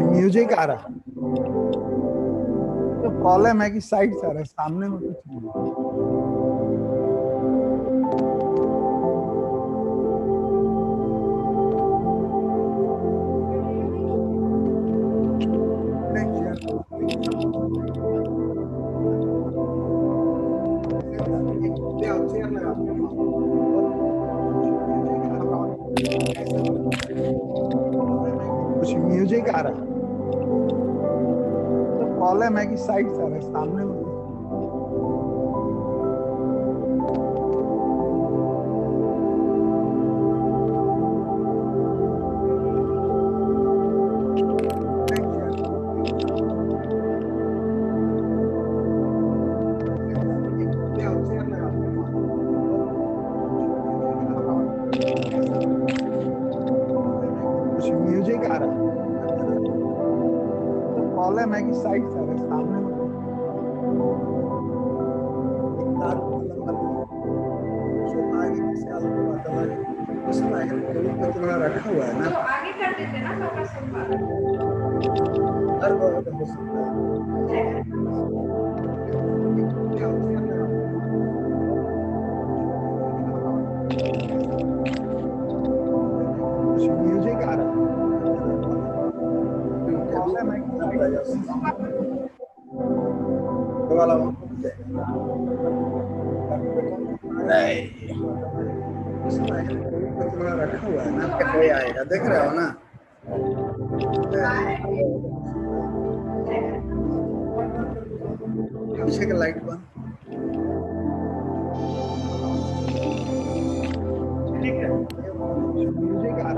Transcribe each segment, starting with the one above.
Music आ रहा है तो प्रॉब्लम है कि साइड से आ रहा है, सामने में कुछ नहीं। कुछ म्यूजिक आ रहा है तो प्रॉब्लम है कि साइड से आ रहा है, सामने में कुछ म्यूजिक आ रहा है तो प्रॉब्लम है कि साइड से आ रहा है, सामने में तुम्हारा रखा हुआ है ना, तो आगे कर देते ना थोड़ा सा। हर बार हो सकता है। कुछ म्यूजिक आ रहा है प्रॉब्लम है कि साइड से आ रहा है। वाला तुम्हारा रखा हुआ है ना, कोई आएगा, देख रहे हो ना। पीछे का लाइट बंद। ठीक है, म्यूजिक आ रहा है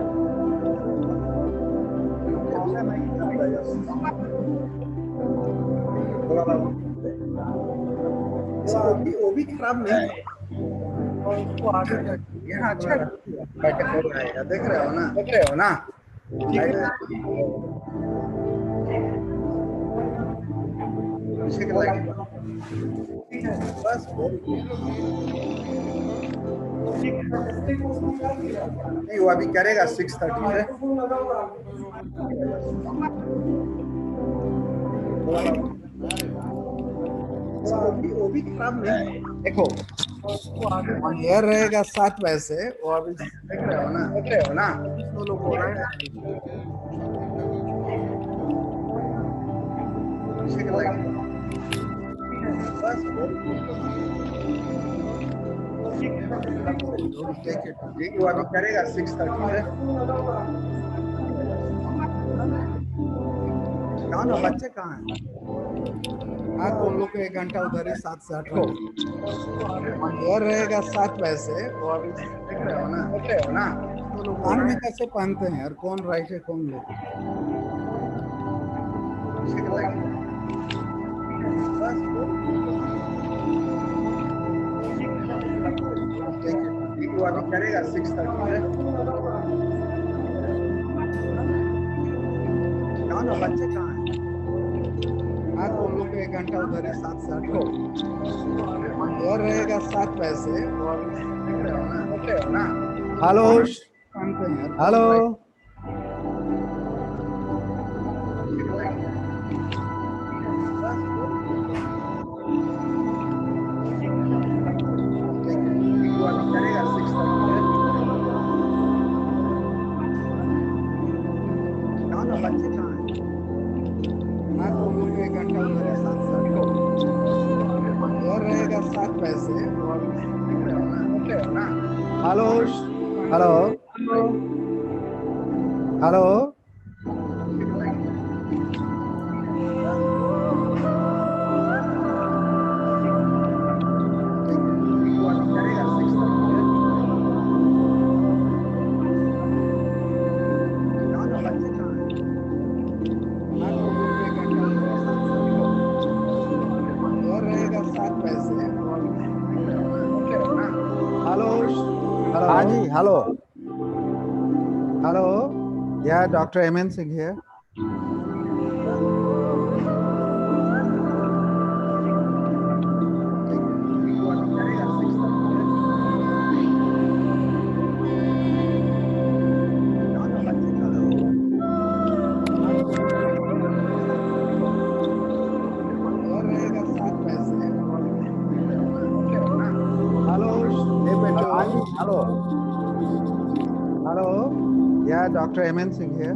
प्रॉब्लम है कि साइड से आ रहा है। वो भी खराब नहीं है। उसको आगे यहाँ अच्छा बैठक हो आएगा, देख रहे हो ना। ठीक है, पीछे का लाइट बस नहीं, वो अभी करेगा 6:30 से। वो भी खराब नहीं है। देखो ये रहेगा 7 बजे से, वो अभी देख रहे हो ना। तो लोग बोल रहे हैं पीछे का लाइट बस वो अभी करेगा 6:30 से। कहाँ ना बच्चे कहाँ हैं? हाँ, तो उन लोग को 1 घंटा उधर ही 7 से 8 ये रहेगा 7 बजे से, वो अभी देख रहे हो ना। तो लोग कान में कैसे पहनते हैं यार, कौन राइट है कौन लेफ्ट। वो अभी करेगा 6:30 से। कहाँ ना बच्चे कहाँ हैं? हाँ, तो उन लोग को 1 घंटा उधर ही 7 से 8 ये रहेगा 7 बजे से, वो अभी देख रहे हो ना। हेलो हेलो, करेगा 6:30 से। कहाँ ना बच्चे कहाँ हैं? हाँ, तो उन लोग को 1 घंटा उधर ही 7 से 8 ये रहेगा 7 बजे से, वो अभी देख रहे हो ना। हेलो हेलो हेलो, करेगा 6:30 से। कहाँ ना बच्चे कहाँ हैं? हाँ, तो उन लोग को 1 घंटा उधर ही 7 से 8 ये रहेगा 7 बजे से, वो अभी देख रहे हो ना। हेलो हेलो, हाँ जी, hello hello, yeah doctor M N Singh here. Hello. Yeah, Dr. Hemant Singh here.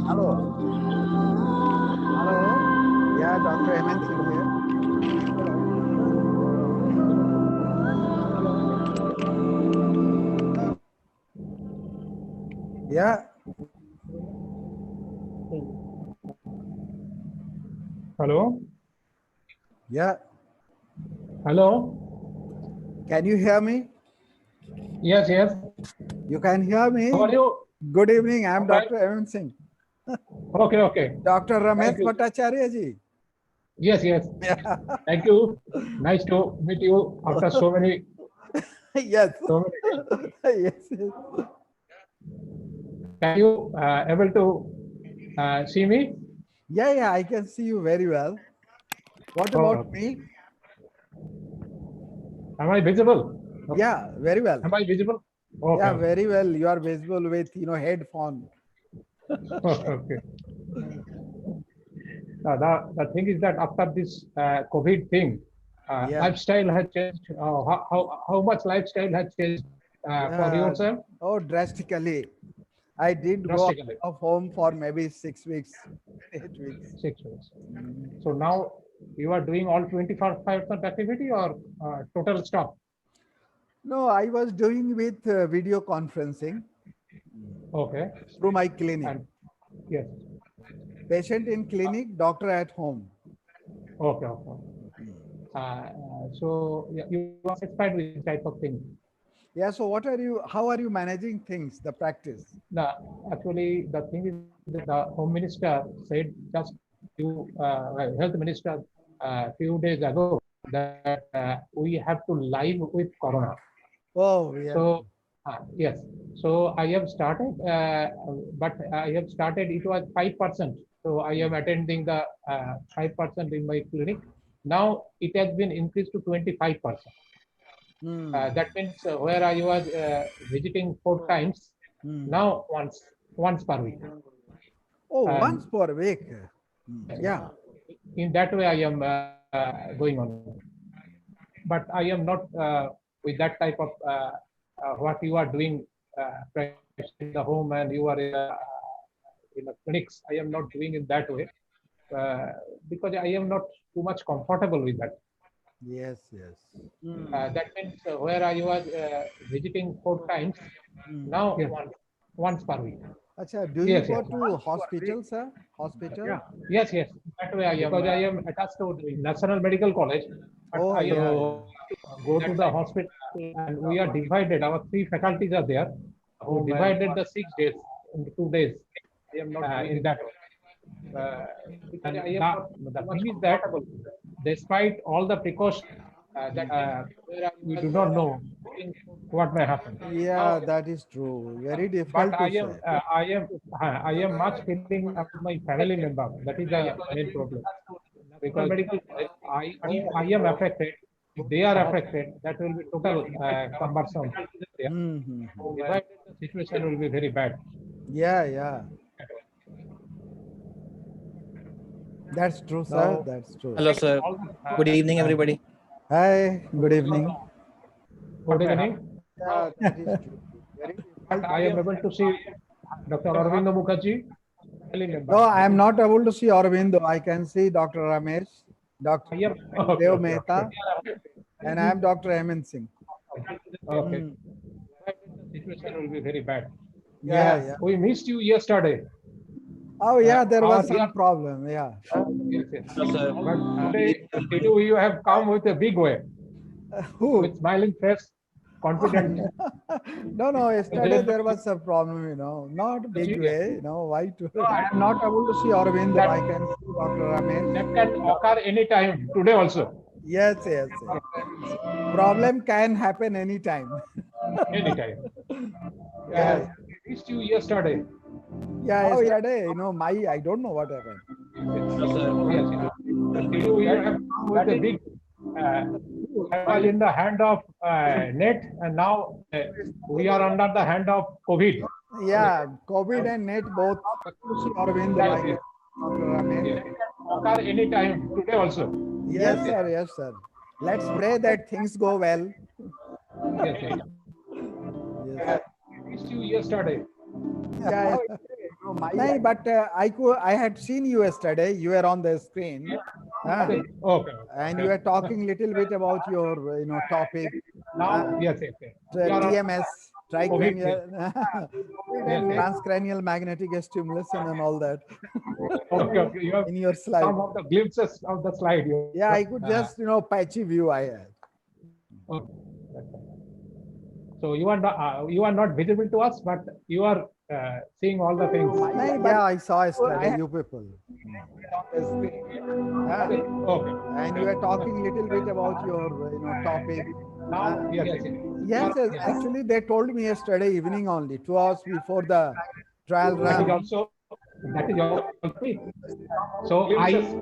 Hello. Hello. Yeah, Dr. Hemant Singh here. Yeah. Hello. Yeah. Hello. Can you hear me? Yes, yes. You can hear me? How are you? Good evening. I'm Fine. Dr. Hemant Singh. Okay, okay. Dr. Ramesh Thank you. Bhattacharya ji. Yes, yes. Yeah. Thank you. Nice to meet you after so many. Yes. So many days. Yes. Yes. Can you able to see me? Yeah, yeah, I can see you very well. What Oh, about me? Am I visible? Yeah, very well. Am I visible? Okay. Yeah, very well. You are visible with, headphone. Okay. The thing is that after this COVID thing, Yeah. lifestyle has changed. How much lifestyle has changed for yourself? Oh, drastically. I did go out Drastically. of home for maybe 6 weeks, 8 weeks. 6 weeks. So now you are doing all 25% activity or total stop? No, I was doing with video conferencing Okay. through my clinic. And yes. Patient in clinic, doctor at home. Okay. Okay. So yeah, you are satisfied with this type of thing. Yeah, so how are you managing things, the practice? Actually, the thing is that the Home Minister said just Health Minister few days ago that we have to live with Corona. Oh, yeah. So yes, so I have started, but I have started. It was 5%. So I am attending the 5% in my clinic. Now it has been increased to 25%. That means where I was visiting 4 times, now once per week. Oh, And once per week. Yeah. in that way I am going on. But I am not with that type of what you are doing in the home and you are in the clinics. I am not doing it that way because I am not too much comfortable with that. Yes, yes. That means where I was visiting 4 times, now once per week. Acha, do you go to hospital, sir? Hospital? Yes, yes. That way I am. Because I am attached to the National Medical College. But Oh, I yeah. go to the hospital and we are divided. Our 3 faculties are there. We divided the 6 days into 2 days. I am not in that way. Because the thing is that despite all the precautions that we do not know what may happen. Yeah, that is true. Very difficult But to say. I am much feeling about my family member. That is the main problem. Because if I am affected, if they are affected, that will be total cumbersome. The situation will be very bad. Yeah, yeah. That's true, sir. Now, That's true. Hello, sir. Good evening, everybody. Hi, good evening. Good evening. Yeah, that is true. Very And I am able to see Dr. Aurobindo Mukherjee. No, I am not able to see Aurobindo. I can see Dr. Ramesh, Dr. Dev Mehta, and I am Dr. Hemant Singh. Okay. The situation will be very bad. Yeah, yeah. We missed you yesterday. Oh, yeah, there was our- some problem. Yeah. Yes, yes. Hello, sir. But today you have come with a big way, Who? with smiling face, confident. No, yesterday there was some problem, not big way, why to? I am not able to see Aurobindo. I can see Dr. Ramesh. That can occur anytime, today also. Yes, yes, yes. Problem can happen anytime. Anytime. Yeah. We missed you yesterday. Yeah, yesterday, I don't know what happened. Yes, yes. You have with the big, I was in the hand of net, and now we are under the hand of COVID. Yeah, COVID and net both. Arvind, like, Yes. Dr. Ramesh. Yes. Occur anytime today also. Yes, sir. Yes, sir. Let's pray that things go well. Yes, yes. Yes. Missed you yesterday. Yeah. No, but I had seen you yesterday. You were on the screen. Okay. And you were talking little bit about your, topic, Now, yes, yes, yes. We are on- TMS, tricranial, Yes, yes. transcranial magnetic stimulation and all that Okay, okay. You have in your slide. some of the glimpses of the slide. Yeah, I could just, patchy view I had. Okay. So you are not visible to us, but you are seeing all the things. Yeah, I saw yesterday, you people. Okay. And you were talking little bit about your, topic. Now, yes, yes. Yes, yes, actually, they told me yesterday evening only, 2 hours before the trial That is run. also so I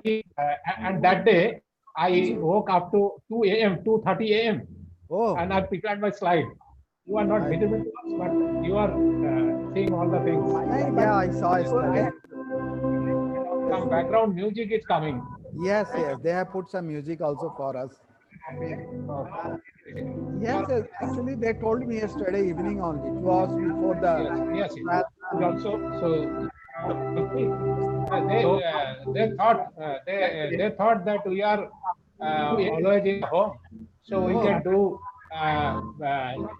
and that day I woke up to 2 a.m., 2:30 a.m. Oh, and I prepared my slide. You are not visible to us, but you are seeing all the things. yeah, I saw yesterday. Some background music is coming. Yes, yes, they have put some music also for us. Yes, yes, actually, they told me yesterday evening only, 2 hours before the Yes, yes. trial And run. also, so they thought that we are always in home, so we can do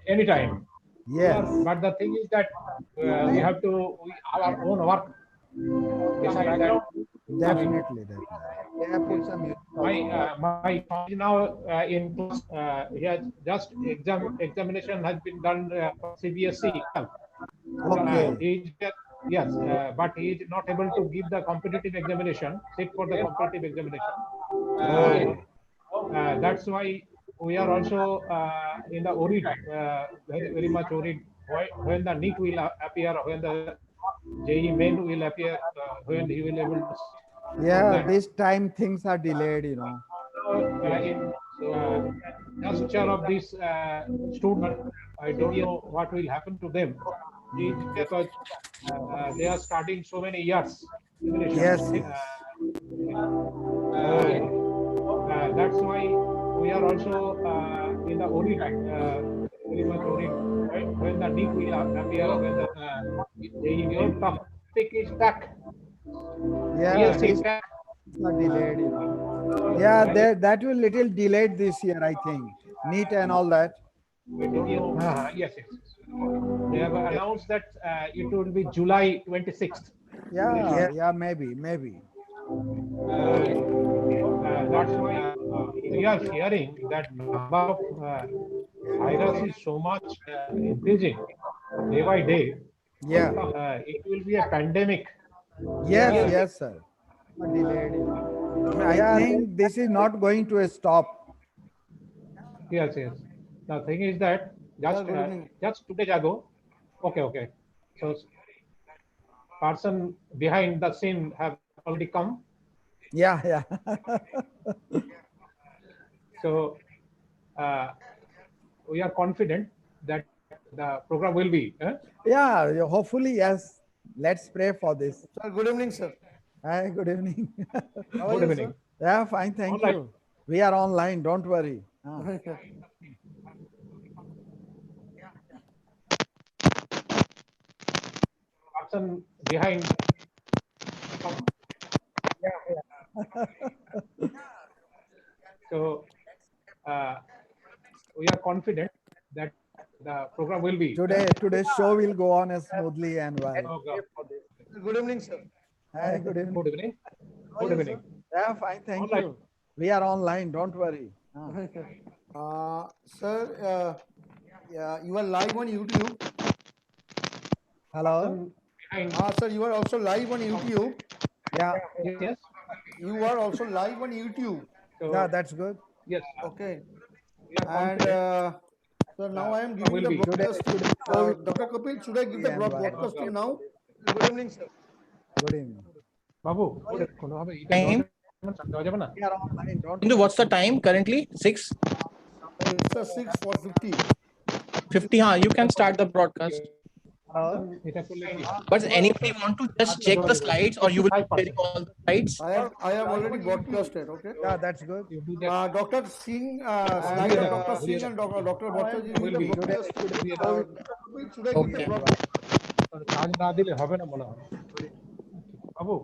anytime. Yes, But the thing is that we have to our own work. Besides that, definitely, definitely. They have put some music my son is now in class. He has just examination has been done for CBSE. Okay. Yes, but he is not able to give the competitive examination, sit for the competitive examination. That's why we are also in the worried, very, very much worried when the NEET will appear, when the JEE main will appear, when he will able to. Yeah, this time things are delayed, In future of this student, I don't know what will happen to them. Because they are starting so many years. Yes, yes. That's why we are also in the worried, very much worried when the NEET will appear, when the your topic is back. Yeah, Yes, this back. are delayed, Yeah, that will little delayed this year, I think. NEET and all that. Yes, yes. They have announced that it will be July 26th. Yeah, maybe. That's why we are hearing that number of virus is so much increasing day by day. Yeah. It will be a pandemic. Yes, sir. Delayed. I think this is not going to stop. Yes, yes. The thing is that just 2 days ago, okay. So person behind the scene have already come. Yeah. So we are confident that the program will be. Yeah, hopefully, yes. Let's pray for this. Sir, good evening, sir. Hi, good evening. How are Good you, evening. Yeah, fine, thank Online. you. We are online, don't worry. sir? Person behind. So we are confident that the program will be. Today's show will go on as smoothly and well. Good evening, sir. Hi, good evening. Good evening. How are Good you, evening. Yeah, fine, thank Online. you. We are online, don't worry. Sir, yeah, you are live on YouTube. Hello? Behind. Sir, you are also live on YouTube. Yeah, Yes. You are also live on YouTube. So, yeah, that's good. yes. Okay. We are And confident. so now I am giving will the be. broadcast to Dr. Kapil. Should I give the Yeah, broadcast to you now? Good evening, sir. Good evening. বাবু কোনোভাবে এটা Time. দেওয়া যাবে না? We are online. Don't. Hindu, what's the time currently? It's a 6:50. 6:50. You can start the broadcast. এটা করলে কি? But anybody want to just check the slides, or you will be 55%. sharing all the slides? I have already broadcasted. Okay. Yeah, that's good. You do that. Dr. Singh, slide of Dr. Singh and Dr. Bhattacharya will will be. broadcast. Should I give Okay. the broadcast? কাজ না দিলে হবে না মনে হয়। বাবু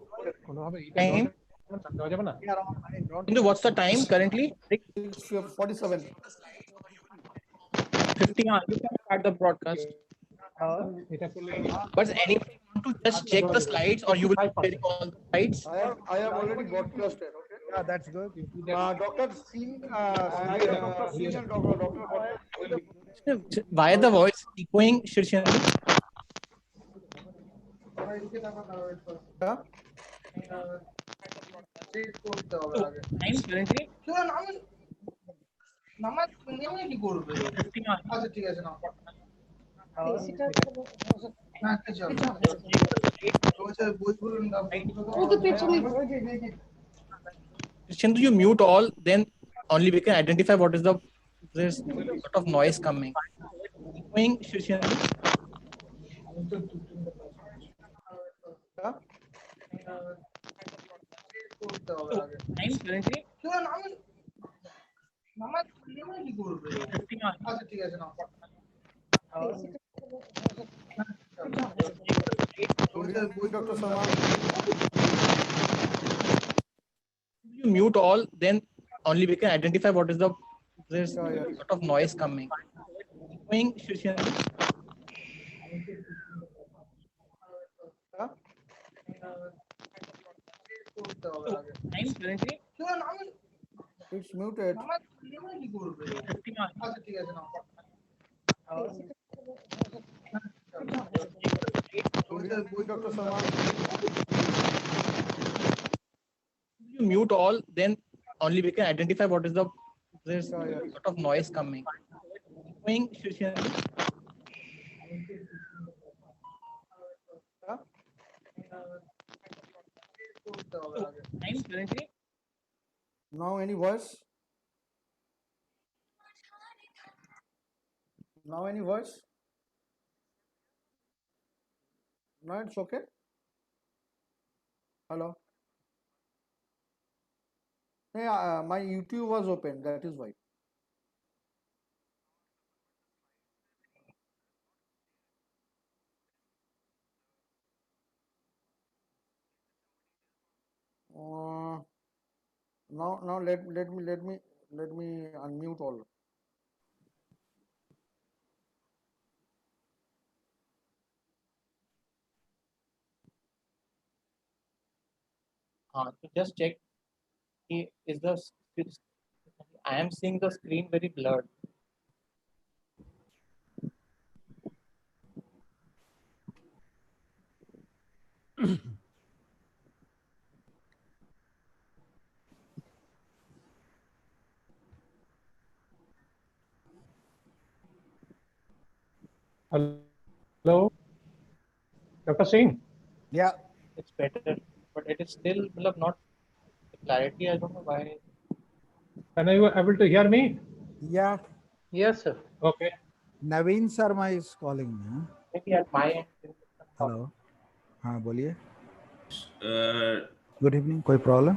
কোনোভাবে এটা Time. দেওয়া যাবে না? We are online. Don't. Hindu, what's the time currently? 6:47. 6:50. You can start the broadcast. এটা করলে কি? But anybody want to just check the slides, or you will be sharing all the slides? I have already broadcasted. Okay. Yeah, that's good. You do that. Dr. Singh, slide of Dr. Singh and Dr. Bhattacharya. Why the voice echoing, Shirshendu? Yeah. Time currently? 6:50. Shirshendu, you mute all, then only we can identify what is the. There's a lot of noise coming. Echoing, Shirshendu. Time currently? 6:50. Dr. Salman. You mute all, then only we can identify what is the. There's a Yeah. lot of noise coming. Echoing, Shirshendu. Time currently? It's muted. 6:50. Dr. Salman. You mute all, then only we can identify what is the. There's a lot of noise coming. Echoing, Shirshendu. Time currently? Now any voice? Now any voice? No, it's okay. Hello. Yeah, my YouTube was open. That is why. Now let me unmute all. So just check. Is the. I am seeing the screen very blurred. Hello, Dr. Singh. Yeah. It's better, but it is still not clarity. I don't know why. Are you able to hear me? Yeah. Yes, sir. Okay. Naveen Sharma is calling me. huh? Maybe at my end. Hello हाँ बोलिए Uh, good evening कोई problem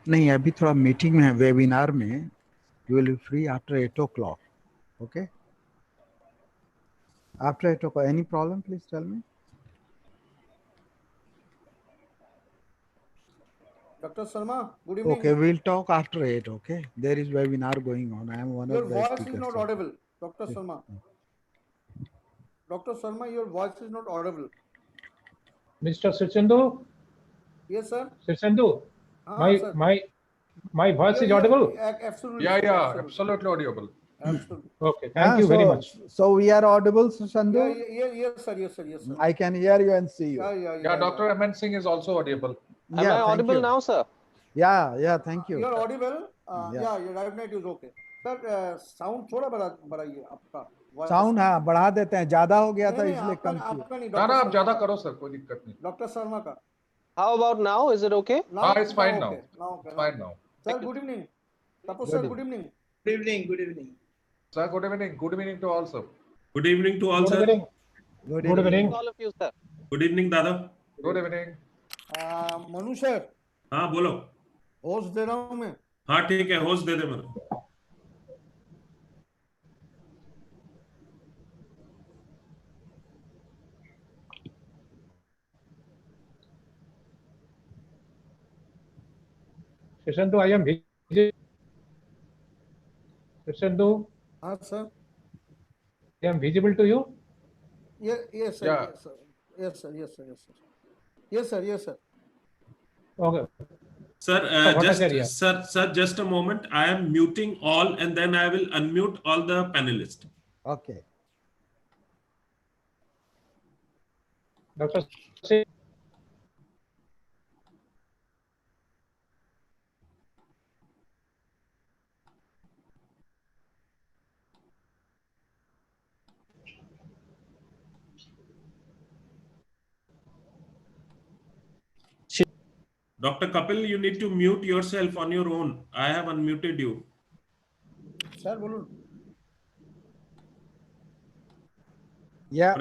नहीं अभी थोड़ा meeting में है webinar में you will be free after 8 o'clock okay after 8 o'clock any problem please tell me Dr. Sharma, good evening. okay we'll talk after 8 okay there is webinar going on I am one Your of the voice speakers is not audible, Dr. Sharma. Dr. Sharma, your voice is not audible. Mr. Sichendu, Yes, sir. Sichendu, Sir. my voice is audible. Absolutely. yeah, Absolutely. absolutely audible. Absolutely. Okay, thank you very much. so we are audible Sushandu Yes, sir. Yes, sir. Yes, sir. I can hear you and see you Yeah, Dr. Aman Singh is also audible. yeah Am I thank audible you. now, sir? yeah thank you You are audible. Yeah. Yeah, your right net is okay. Sir, sound थोड़ा बढ़ाइए आपका. Sound हाँ बढ़ा देते हैं, ज्यादा हो गया था नहीं, इसलिए आपका कम किया। आपका नहीं, ना ना, डॉक्टर आप शर्मा ज्यादा का, करो सर, कोई दिक्कत नहीं. डॉक्टर शर्मा का। How about now? Is it okay? Now It's fine now. okay, now okay, It's fine now. Sir, good evening. Tapas sir, good evening. Good evening. Good evening. Sir, good evening. Good evening to all, sir. Good evening to all, Good sir. evening. Good Good evening. All of you, sir. Good evening, दादा. Good evening. Manu sir, हाँ बोलो. Host दे रहा हूँ मैं। हाँ ठीक है, host दे दे मेरे. Krishnendu, I am visible. Krishnendu, हाँ sir, I am visible to you. yes sir, Yeah. yes sir, yes sir, yes sir, yes sir, yes sir. Okay. Sir, Bhattacharya. sir, just a moment. I am muting all, and then I will unmute all the panelists. Okay. Dr. Singh. Dr. Kapil, you need to mute yourself on your own. I have unmuted you. Sir बोलो। Yeah.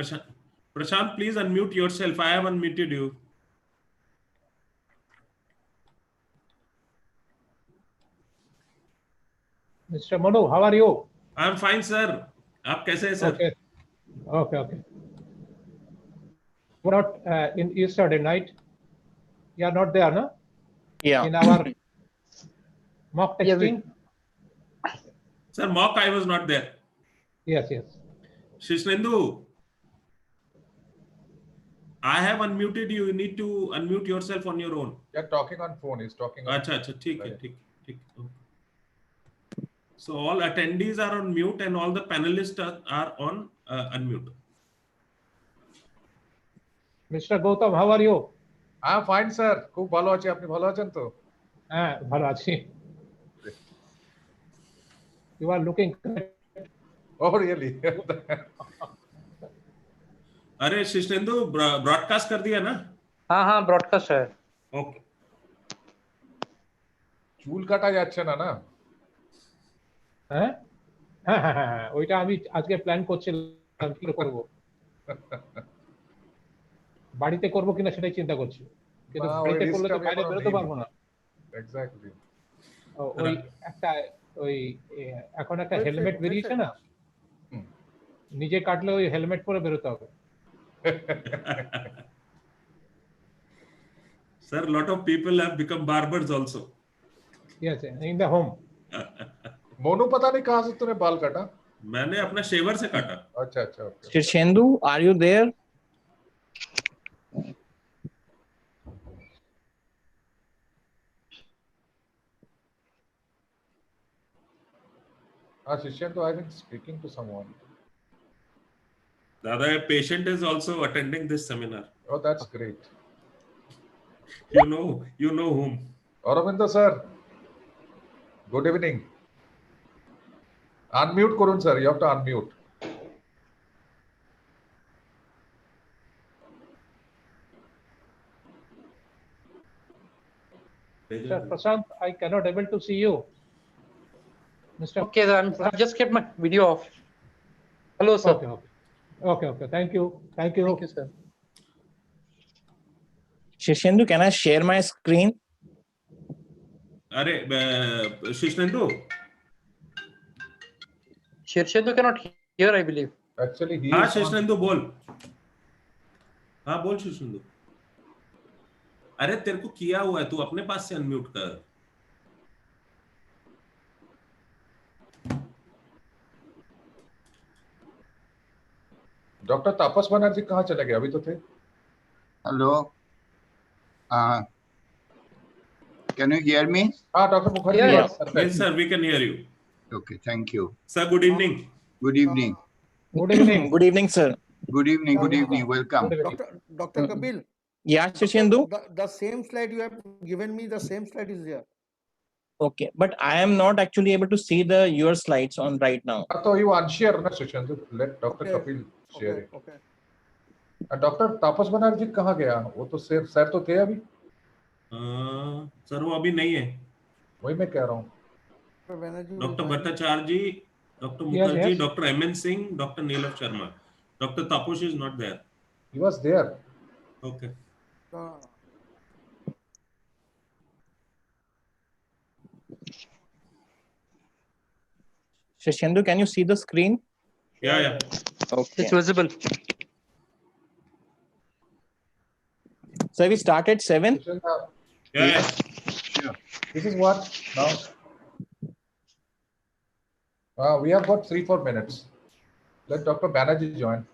Prashant, please unmute yourself. I have unmuted you. Mr. Manu, how are you? I am fine, sir. आप कैसे हैं, sir? Okay. Okay, okay. We're not in yesterday night. You are not there, no? Yeah. In our mock Yeah, testing? Sir, mock, I was not there. Yes, yes. Shishrendu, I have unmuted you. You need to unmute yourself on your own. You're talking on phone. He's talking on अच्छा अच्छा ठीक है ठीक ठीक. So all attendees are on mute and all the panelists are on unmute. Mr. Gautam, how are you? I'm fine, sir. খুব ভালো আছি, আপনি ভালো আছেন তো? হ্যাঁ ভালো আছি। You are looking great. Oh, really? अरे शिष्णेंदु ब्रॉडकास्ट कर दिया ना? हाँ हाँ ब्रॉडकास्ट है। ओके। চুল কাটা যাচ্ছে না না? হ্যাঁ হ্যাঁ হ্যাঁ হ্যাঁ ওইটা আমি আজকে প্ল্যান করছিলাম কি করব। বাড়িতে করব কিনা সেটাই চিন্তা করছি, কিন্তু বাড়িতে করলে তো বাইরে বেরোতে পারবো না। এক্স্যাক্টলি। ওই একটা ওই এখন একটা হেলমেট বেরিয়েছে না, নিজে কাটলে ওই হেলমেট পরে বেরোতে হবে। Sir, lot of people have become barbers also. Yes, in the home. Monu पता नहीं कहाँ से तूने बाल काटा? मैंने अपना शेवर से काटा। अच्छा अच्छा okay. Shirshendu, are you there? Shishyendu, I think speaking to someone. Dada, a patient is also attending this seminar. Oh, that's great. You know whom. Aurobindo sir, good evening. Unmute করুন sir, you have to unmute. Mr. Prashant, I cannot able to see you. Mr. Okay, sir, I've just kept my video off. Hello, sir. Okay. Thank you. Thank you, sir. Shirshendu, can I share my screen? अरे शिष्णेंदु. Shirshendu cannot hear, I believe. Actually, he हाँ is शिष्णेंदु बोल. हाँ बोल शिष्णेंदु. अरे तेरे को किया हुआ है, तू अपने पास से अनम्यूट कर. डॉक्टर तापस बनर्जी कहाँ चले गए? अभी तो थे। Hello, can you hear me? हाँ doctor Mukherjee. Yes sir, we can hear you. Okay, thank you. Sir, good evening. Good evening. Good evening. Good evening, sir. Good evening. Good evening. Welcome. Dr. Kapil. Yeah, Shirshendu. The same slide you have given me, the same slide is there. Okay, but I am not actually able to see your slides on right now. So you unshare, na Shishendu. Let Dr. Okay. Kapil share it. Okay. Dr. Tapas Banerjee कहाँ गया? वो तो sir तो थे अभी. Sir वो अभी नहीं है. वही मैं कह रहा हूँ. Doctor Bhattacharya ji, doctor Yes, Mukherjee, yes. Doctor M N Singh, doctor Neelam Sharma. Doctor Tapas is not there. He was there. Okay. Shishendu, can you see the screen? Yeah. Okay. It's visible. So we start at 7. Yeah. Sure. This is what now. We have got 3-4 minutes. Let Dr. Banerjee join.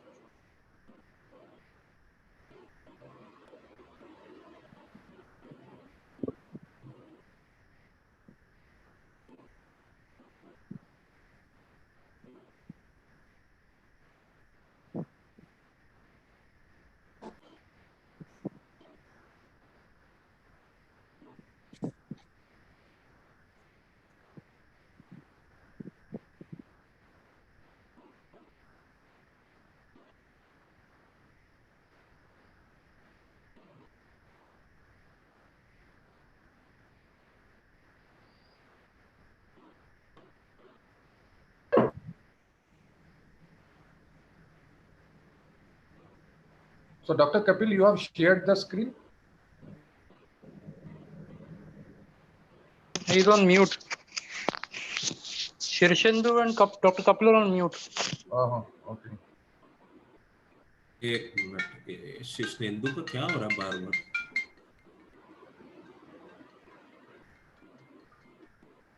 So, Dr. Kapil, you have shared the screen? He's on mute. Shirshendu and Dr. Kapil are on mute. Okay. एक minute. शिशनेंदु को क्या हो रहा है बार-बार?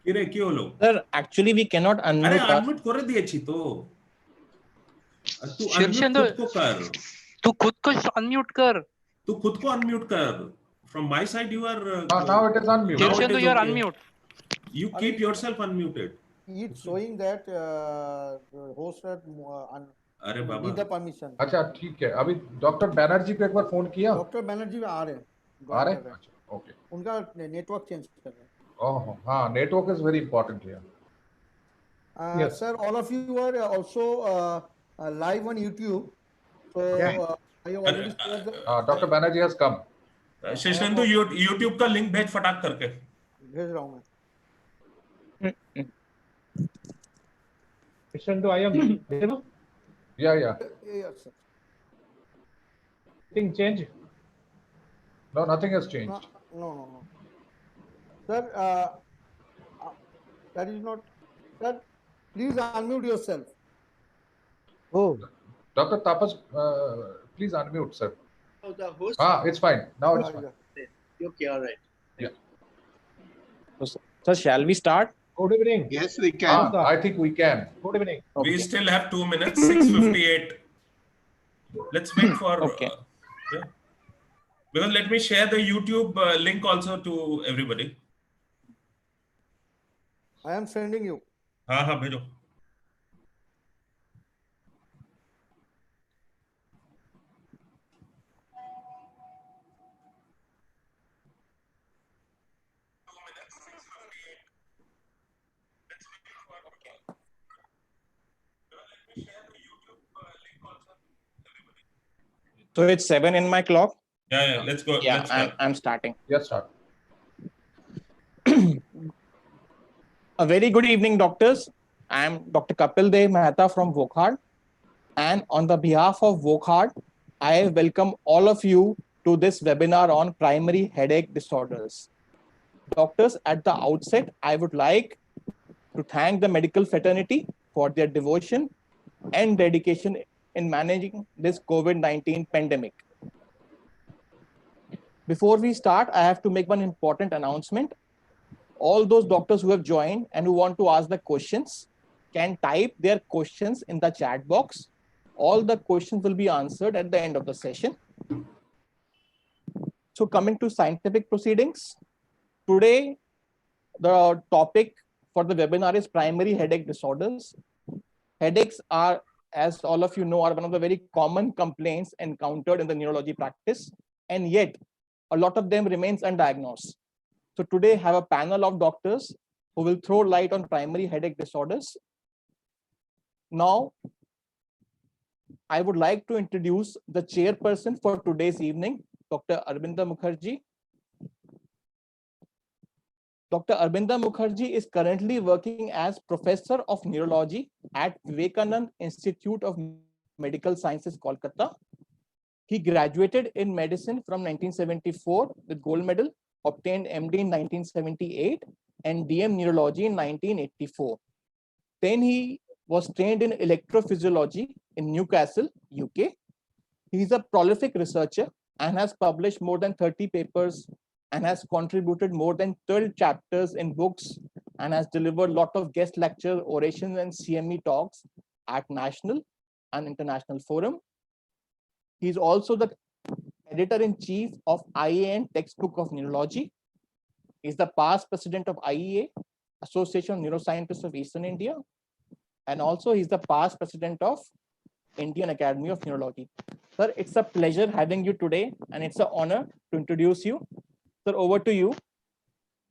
किरे क्यों लो? Sir, actually we cannot unmute. अरे अनम्यूट कर दिएছি तो. तू अनम्यूट खुद को कर. तू खुद को अनम्यूट कर. तू खुद को अनम्यूट कर. From my side you are. Now it is unmute. Shirshendu, you are unmute. You keep yourself unmuted. It's showing that host had अरे बाबा. need the permission. अच्छा ठीक है. अभी डॉक्टर बैनर्जी को एक बार फोन किया. डॉक्टर बैनर्जी आ रहे हैं. आ रहे हैं. ओके. उनका नेटवर्क चेंज कर रहे हैं. Oh, network is very important here. Yes. Sir, all of you are also live on YouTube. So I have already shared the. Dr. Banerjee has come. शिशनेंदु YouTube का link भेज फटाक करके. भेज रहा हूँ मैं. Shishendu, I am visible. Yeah. Yes, sir. Anything change? No, nothing has changed. No. Sir, that is not. Sir, please unmute yourself. Oh, Dr. Tapas, please unmute, sir. Oh, the host. It's fine. Now it's fine. Okay, all right. Yeah. So shall we start? Good evening. Yes, we can. I think we can. Good evening. Okay. We still have 2 minutes. 6:58. Let's wait for. Okay. Yeah. Because let me share the YouTube link also to everybody. I am sending you. हाँ भेजो. So it's 7 in my clock. Yeah. Let's go. Yeah, Let's start. I'm starting. Yes, start. A very good evening, doctors. I am Dr. Kapil Dev Mehta from Wokhard. And on the behalf of Wokhard, I welcome all of you to this webinar on primary headache disorders. Doctors, at the outset, I would like to thank the medical fraternity for their devotion and dedication in managing this COVID-19 pandemic. Before we start, I have to make one important announcement. All those doctors who have joined and who want to ask the questions can type their questions in the chat box. All the questions will be answered at the end of the session. So coming to scientific proceedings, today the topic for the webinar is primary headache disorders. Headaches are, as all of you know, are one of the very common complaints encountered in the neurology practice, and yet a lot of them remains undiagnosed. So today I have a panel of doctors who will throw light on primary headache disorders. Now, I would like to introduce the chairperson for today's evening, Dr. Arbinda Mukherjee. Dr. Arbinda Mukherjee is currently working as Professor of Neurology at Vivekanand Institute of Medical Sciences, Kolkata. He graduated in medicine from 1974 with gold medal, obtained MD in 1978 and DM Neurology in 1984. Then he was trained in electrophysiology in Newcastle, UK. He is a prolific researcher and has published more than 30 papers and has contributed more than 12 chapters in books and has delivered a lot of guest lecture, orations, and CME talks at national and international forum. He is also the editor-in-chief of IAN Textbook of Neurology. He is the past president of IEA, Association of Neuroscientists of Eastern India, and also he's the past president of Indian Academy of Neurology. Sir, it's a pleasure having you today, and it's an honor to introduce you. Sir, over to you.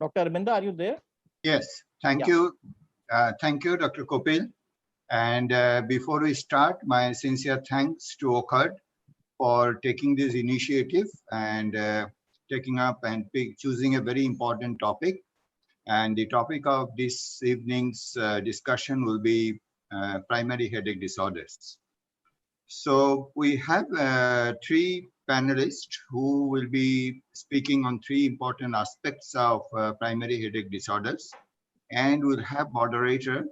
Dr. Arbinda, are you there? Yes, thank Yeah. you. Thank you, Dr. Kopil. And before we start, my sincere thanks to OCHAD for taking this initiative and taking up and choosing a very important topic. And the topic of this evening's discussion will be primary headache disorders. So we have three panelists who will be speaking on three important aspects of primary headache disorders. And we'll have moderator,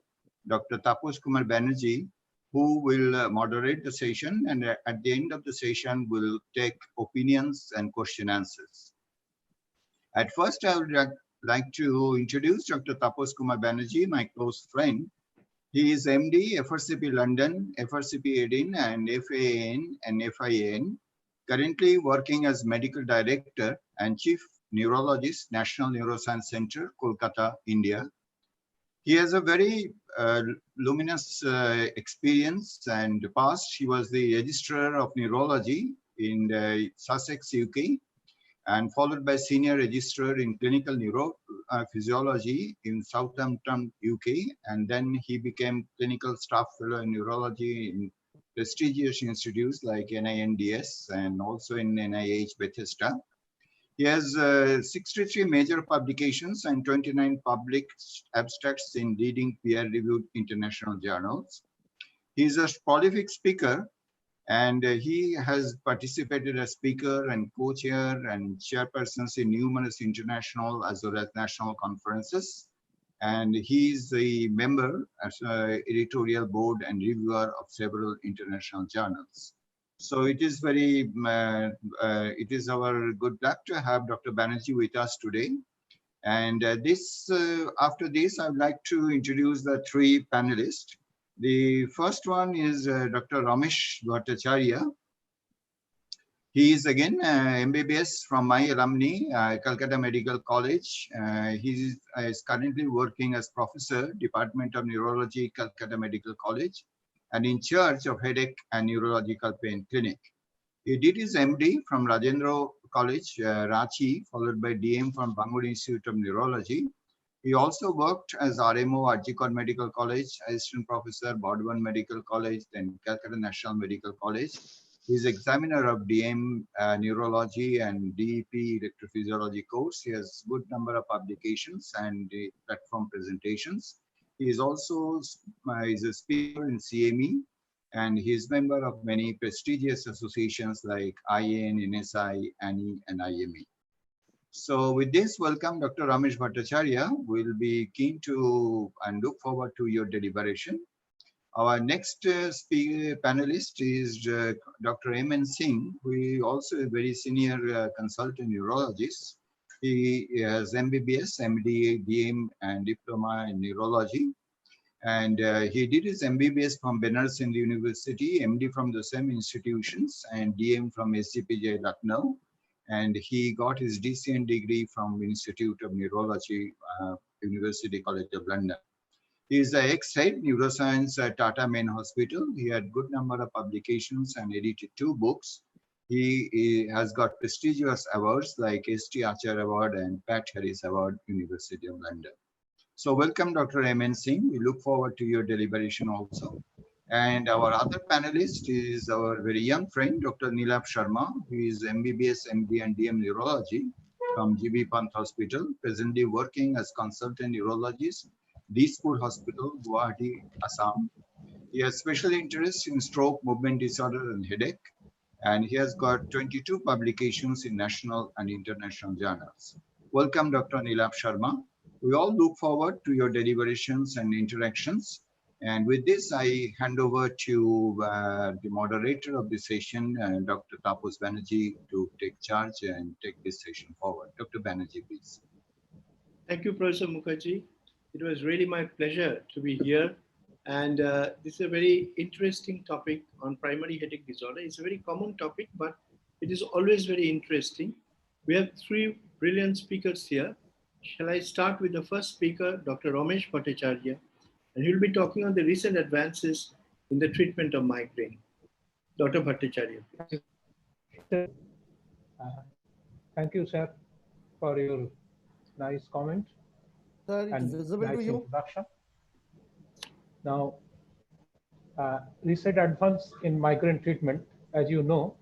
Dr. Taposh Kumar Banerjee, who will moderate the session. And at the end of the session, we'll take opinions and question answers. At first, I would like to introduce Dr. Taposh Kumar Banerjee, my close friend. He is MD, FRCP London, FRCP Edin, and FAN and FIN, currently working as Medical Director and Chief Neurologist, National Neuroscience Center, Kolkata, India. He has a very luminous experience and past. He was the Registrar of Neurology in Sussex, UK, and followed by Senior Registrar in Clinical Neurophysiology in Southampton, UK. And then he became Clinical Staff Fellow in Neurology in prestigious institutes like NINDS and also in NIH Bethesda. He has 63 major publications and 29 public abstracts in leading peer-reviewed international journals. He is a prolific speaker, and he has participated as speaker and co-chair and chairpersons in numerous international as well as national conferences. And he is a member as editorial board and reviewer of several international journals. So it is very, it is our good luck to have Dr. Banerjee with us today. And after this, I would like to introduce the three panelists. The first one is Dr. Ramesh Bhattacharya. He is again MBBS from my alumni, Calcutta Medical College. He is currently working as Professor, Department of Neurology, Calcutta Medical College, and in charge of Headache and Neurological Pain Clinic. He did his MD from Rajendra College, Ranchi, followed by DM from Bangalore Institute of Neurology. He also worked as RMO at Arjikot Medical College, Assistant Professor, Burdwan Medical College, then Calcutta National Medical College. He is examiner of DM Neurology and DEP Electrophysiology course. He has good number of publications and platform presentations. He is also is a speaker in CME, and he is member of many prestigious associations like IAN, NSI, ANI, and IME. So with this, welcome Dr. Ramesh Bhattacharya. We'll be keen to and look forward to your deliberation. Our next panelist is Dr. M.N. Singh, who is also a very senior consultant neurologist. He has MBBS, MD, DM, and diploma in neurology. And he did his MBBS from Benares Hindu University, MD from the same institutions, and DM from SGPJ Lucknow. And he got his DCN degree from Institute of Neurology, University College of London. He is the ex-head neuroscience at Tata Main Hospital. He had good number of publications and edited 2 books. He has got prestigious awards like S.T. Achar Award and Pat Harris Award, University of London. So welcome, Dr. M.N. Singh. We look forward to your deliberation also. And our other panelist is our very young friend, Dr. Nilab Sharma, who is MBBS, MD, and DM Neurology from GB Pant Hospital, presently working as consultant neurologist, Dispur Hospital, Guwahati, Assam. He has special interest in stroke, movement disorder, and headache, and he has got 22 publications in national and international journals. Welcome, Dr. Nilab Sharma. We all look forward to your deliberations and interactions. And with this, I hand over to the moderator of the session, Dr. Tapas Banerjee, to take charge and take this session forward. Dr. Banerjee, please. Thank you, Professor Mukherjee. It was really my pleasure to be here. And this is a very interesting topic on primary headache disorder. It's a very common topic, but it is always very interesting. We have three brilliant speakers here. Shall I start with the first speaker, Dr. Ramesh Bhattacharya, and he'll be talking on the recent advances in the treatment of migraine. Dr. Bhattacharya, please. Thank you, sir, for your nice comment. Sir, it is visible nice to you. Introduction. Now, recent advance in migraine treatment, as you know,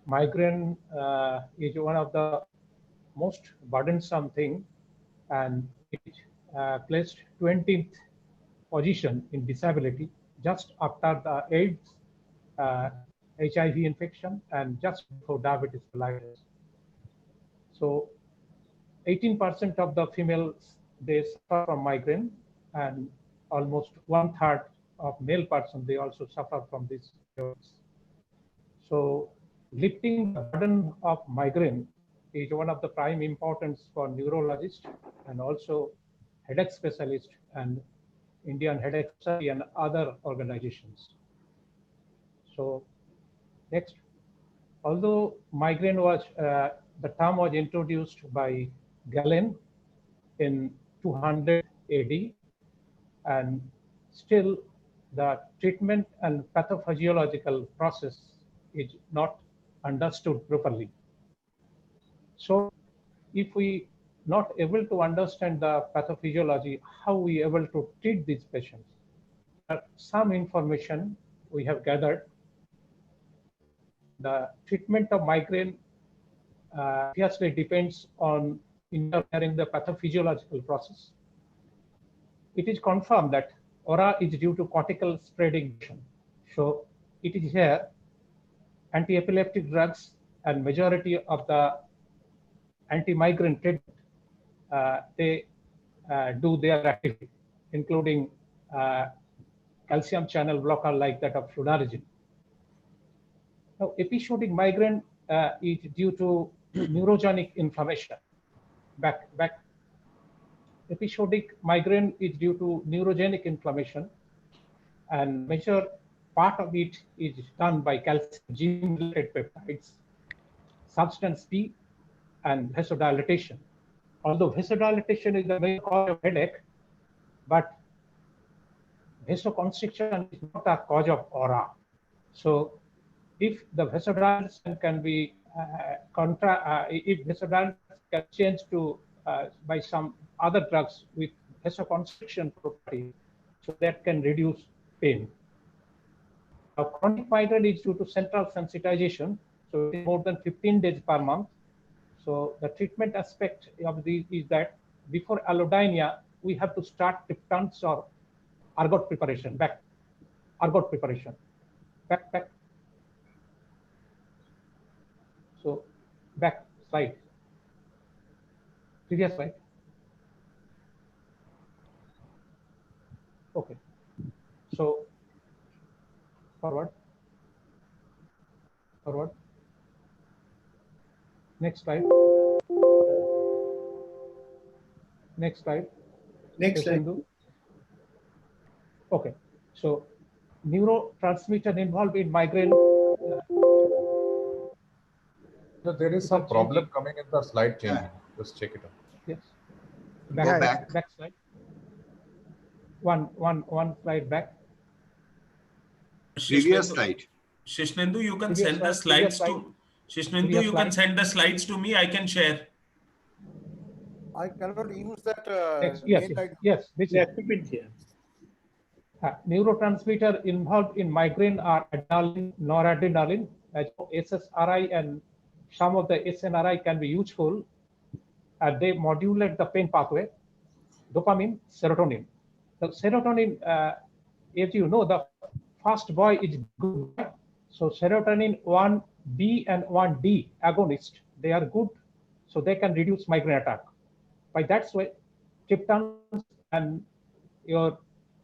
migraine is one of the most burdensome thing, and it placed 20th position in disability just after the AIDS, HIV infection, and just before diabetes mellitus. So 18% of the females, they suffer from migraine, and almost 1/3 of male person, they also suffer from this. So lifting the burden of migraine is one of the prime importance for neurologists and also headache specialists and Indian Headache Society and other organizations. So next, although migraine was, the term was introduced by Galen in 200 AD, and still the treatment and pathophysiological process is not understood properly. So if we not able to understand the pathophysiology, how we able to treat these patients? Some information we have gathered. The treatment of migraine obviously depends on interfering the pathophysiological process. It is confirmed that aura is due to cortical spreading motion. So it is here anti-epileptic drugs and majority of the anti-migraine treatment, they do their activity, including calcium channel blocker like that of fludarabine. Now, episodic migraine is due to neurogenic inflammation. Episodic migraine is due to neurogenic inflammation, and major part of it is done by calcium gene-related peptides, substance P, and vasodilatation. Although vasodilatation is the main cause of headache, but vasoconstriction is not a cause of aura. So if the vasodilation can be if vasodilation can change to by some other drugs with vasoconstriction property, so that can reduce pain. Now, chronic migraine is due to central sensitization, so it is more than 15 days per month. So the treatment aspect of this is that before allodynia, we have to start triptans or ergot preparation, ergot preparation, back. So back slide, previous slide. Okay, so forward. Next slide. Next slide. Next slide. Okay, so neurotransmitter involved in migraine. So there is some problem coming in the slide changing. Yeah. Just check it out. Yes. Back. Slide. One slide back. Previous slide. Shishnendu, you can Previous send the slide, slides previous to Shishnindu, you can send the slides to me. I can share. I cannot use that. Yes, yes. This is here. Neurotransmitter involved in migraine are adrenaline, noradrenaline, SSRI, and some of the SNRI can be useful. They modulate the pain pathway. Dopamine, serotonin. The serotonin, as you know, the first boy is good. So serotonin 1B and 1D agonist, they are good, so they can reduce migraine attack. By that way, triptans and your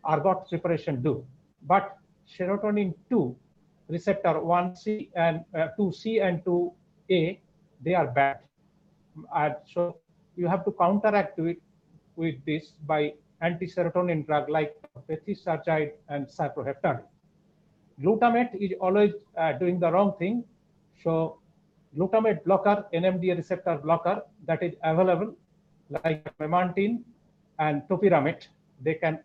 ergot separation do. But serotonin 2 receptor 1C and 2C and 2A, they are bad. And so you have to counteract it with this by anti-serotonin drug like pethysargide and cyproheptadine. Glutamate is always doing the wrong thing. So glutamate blocker, NMDA receptor blocker that is available like memantine and topiramate, they can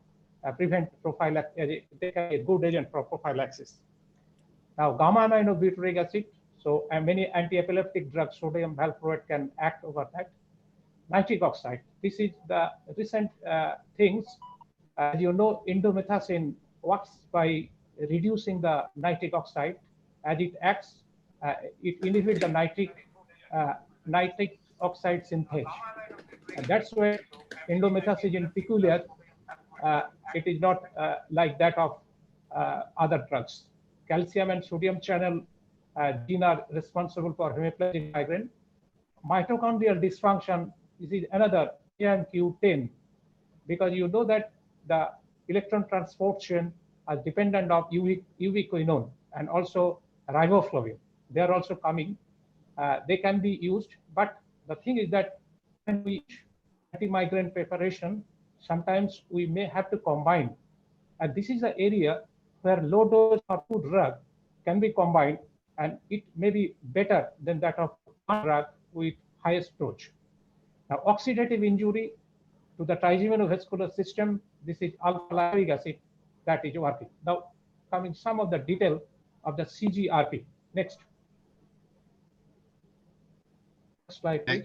prevent prophylaxis. They can be a good agent for prophylaxis. Now gamma aminobutyric acid, so many anti-epileptic drugs, sodium valproate can act over that. Nitric oxide, this is the recent things. As you know, indomethacin works by reducing the nitric oxide. As it acts, it inhibits the nitric oxide synthase. And that's why indomethacin peculiar, it is not like that of other drugs. Calcium and sodium channel gene are responsible for hemiplegic migraine. Mitochondrial dysfunction, this is another AMQ10, because you know that the electron transport chain are dependent of ubiquinone and also riboflavin. They are also coming. They can be used, but the thing is that when we anti-migraine preparation, sometimes we may have to combine. And this is the area where low dose or two drug can be combined, and it may be better than that of one drug with highest dose. Now, oxidative injury to the trigeminal system, this is alpha-lipoic acid that is working. Now, coming some of the detail of the CGRP. Next. Next slide, please.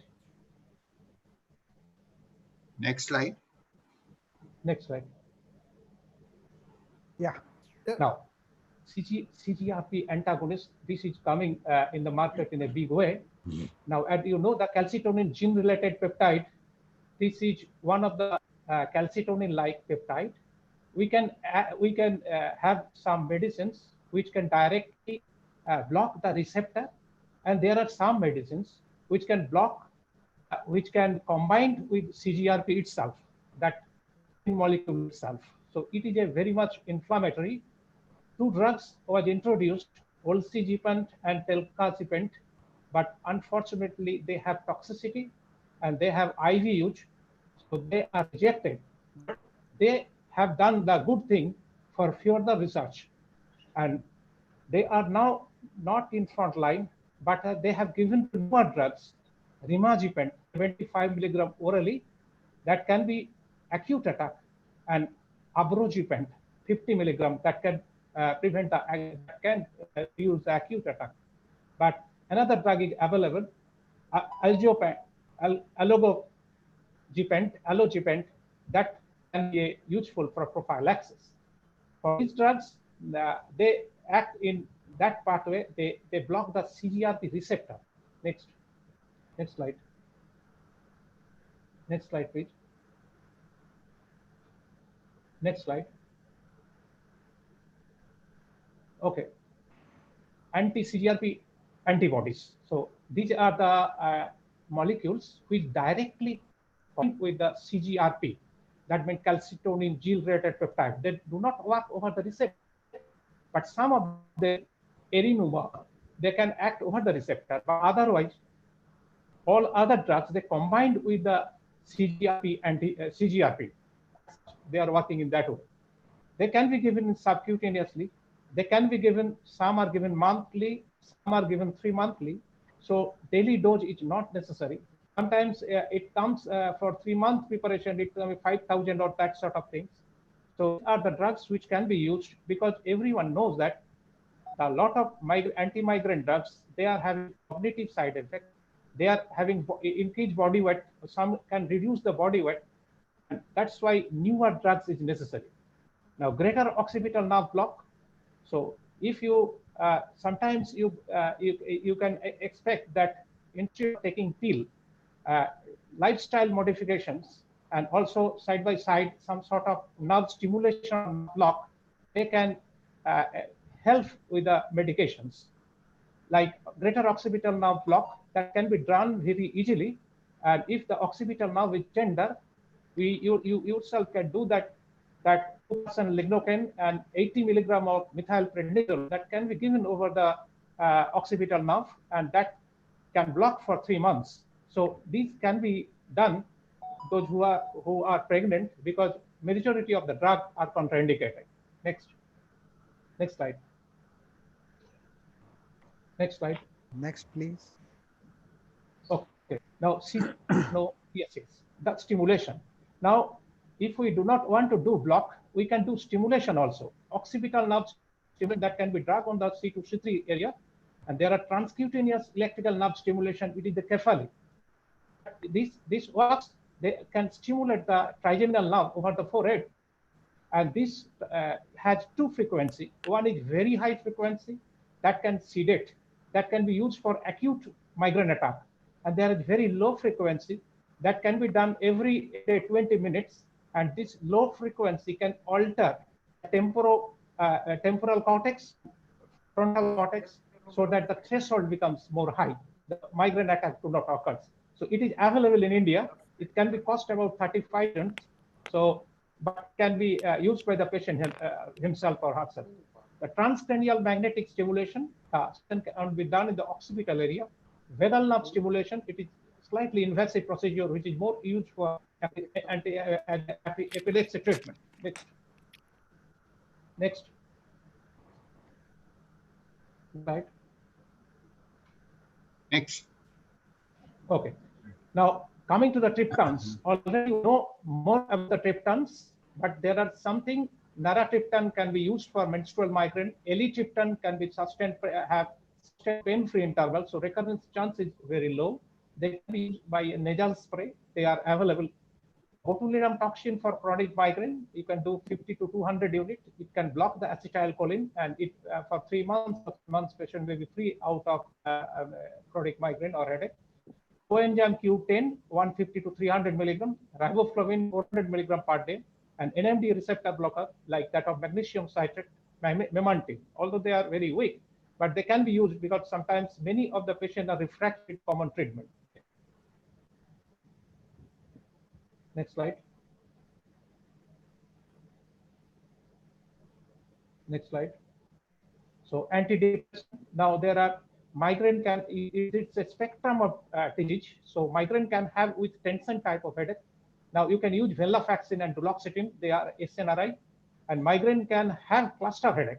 Next slide. Next slide. Yeah. Now, CGRP antagonist, this is coming in the market in a big way. Now, as you know, the calcitonin gene-related peptide, this is one of the calcitonin-like peptide. We can have some medicines which can directly block the receptor, and there are some medicines which can block, which can combine with CGRP itself, that molecule itself. So it is a very much inflammatory. Two drugs was introduced, olsegipant and telcacipent, but unfortunately they have toxicity and they have IV use, so they are rejected. But they have done the good thing for further research, and they are now not in front line, but they have given newer drugs, rimagepant 25 milligram orally, that can be acute attack, and abrogepant 50 milligram that can prevent the use acute attack. But another drug is available, allogepant, that can be useful for prophylaxis. For these drugs, they act in that pathway. They block the CGRP receptor. Next slide. Next slide, please. Next slide. Okay. Anti-CGRP antibodies. So these are the molecules which directly bind with the CGRP. That means calcitonin gene-related peptide. They do not work over the receptor, but some of the erinumab, they can act over the receptor. But otherwise, all other drugs, they combined with the CGRP CGRP. They are working in that way. They can be given subcutaneously. They can be given, some are given monthly, some are given 3 monthly. So daily dose is not necessary. Sometimes it comes for 3 month preparation, it can be 5,000 or that sort of things. So are the drugs which can be used, because everyone knows that a lot of anti-migraine drugs, they are having cognitive side effects. They are having increased body weight. Some can reduce the body weight. And that's why newer drugs is necessary. Now, greater occipital nerve block. So if you sometimes you can expect that instead of taking pill, lifestyle modifications and also side by side some sort of nerve stimulation block, they can help with the medications. Like greater occipital nerve block that can be done very easily, and if the occipital nerve is tender, you yourself can do that 2% lignocaine and 80 milligram of methylprednisolone that can be given over the occipital nerve, and that can block for 3 months. So these can be done those who are pregnant, because majority of the drug are contraindicated. Next slide. Next slide. Next, please. Okay. Now see, no, yes, that stimulation. Now, if we do not want to do block, we can do stimulation also. Occipital nerve stimulation that can be drug on the C2, C3 area, and there are transcutaneous electrical nerve stimulation. It is the Kefali. This works. They can stimulate the trigeminal nerve over the forehead, and this has two frequency. One is very high frequency that can sedate, that can be used for acute migraine attack, and there is very low frequency that can be done every day 20 minutes, and this low frequency can alter temporal cortex, frontal cortex, so that the threshold becomes more high. The migraine attack do not occur. So it is available in India. It can be cost about 35, so but can be used by the patient himself or herself. The transcranial magnetic stimulation can be done in the occipital area. Vagal nerve stimulation, it is slightly invasive procedure, which is more used for epilepsy treatment. Next. Right. Next. Okay. Now, coming to the triptans, already you know more about the triptans, but there are something. Naratriptan can be used for menstrual migraine. Elatriptan can be have sustained pain-free interval, so recurrence chance is very low. They can be used by a nasal spray. They are available. Botulinum toxin for chronic migraine, you can do 50 to 200 units. It can block the acetylcholine, and it for 3 months, patient may be free out of chronic migraine or headache. Coenzyme Q10, 150 to 300 milligram. Riboflavin, 400 milligram per day. An NMD receptor blocker like that of magnesium citrate, memantine. Although they are very weak, but they can be used because sometimes many of the patients are refractory to common treatment. Next slide. Next slide. So antidepressant. Now there are migraine can, it's a spectrum of disease. So migraine can have with tension type of headache. Now you can use venlafaxine and duloxetine. They are SNRI, and migraine can have cluster headache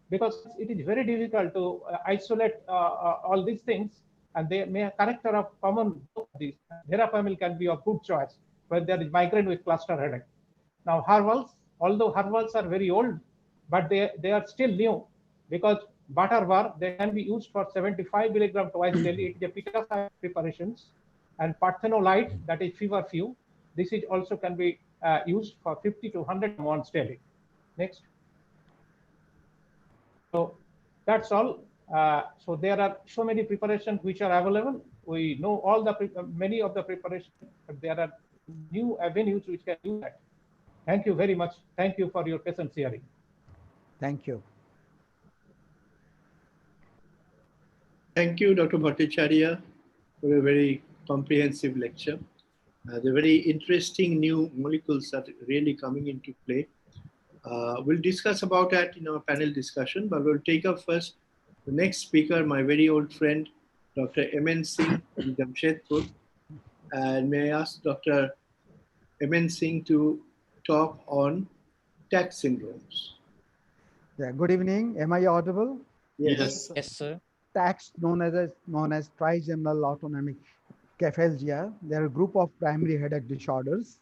because it is very difficult to isolate all these things, and they may have character of common these. Verapamil can be a good choice when there is migraine with cluster headache. Now herbals, although herbals are very old, but they are still new because butterbar, they can be used for 75 milligram twice daily. It is a pita preparations, and parthenolite, that is feverfew. This is also can be used for 50 to 100 once daily. Next. So that's all. So there are so many preparations which are available. We know all the many of the preparations, but there are new avenues which can do that. Thank you very much. Thank you for your patience hearing. Thank you. Thank you, Dr. Bhattacharya, for a very comprehensive lecture. The very interesting new molecules are really coming into play. We'll discuss about that in our panel discussion, but we'll take up first the next speaker, my very old friend, Dr. M.N. Singh from Jamshedpur. And may I ask Dr. M.N. Singh to talk on TAC syndromes. Yeah, good evening. Am I audible? Yes. Yes, sir. TACs, known as trigeminal autonomic cephalgia. They are a group of primary headache disorders,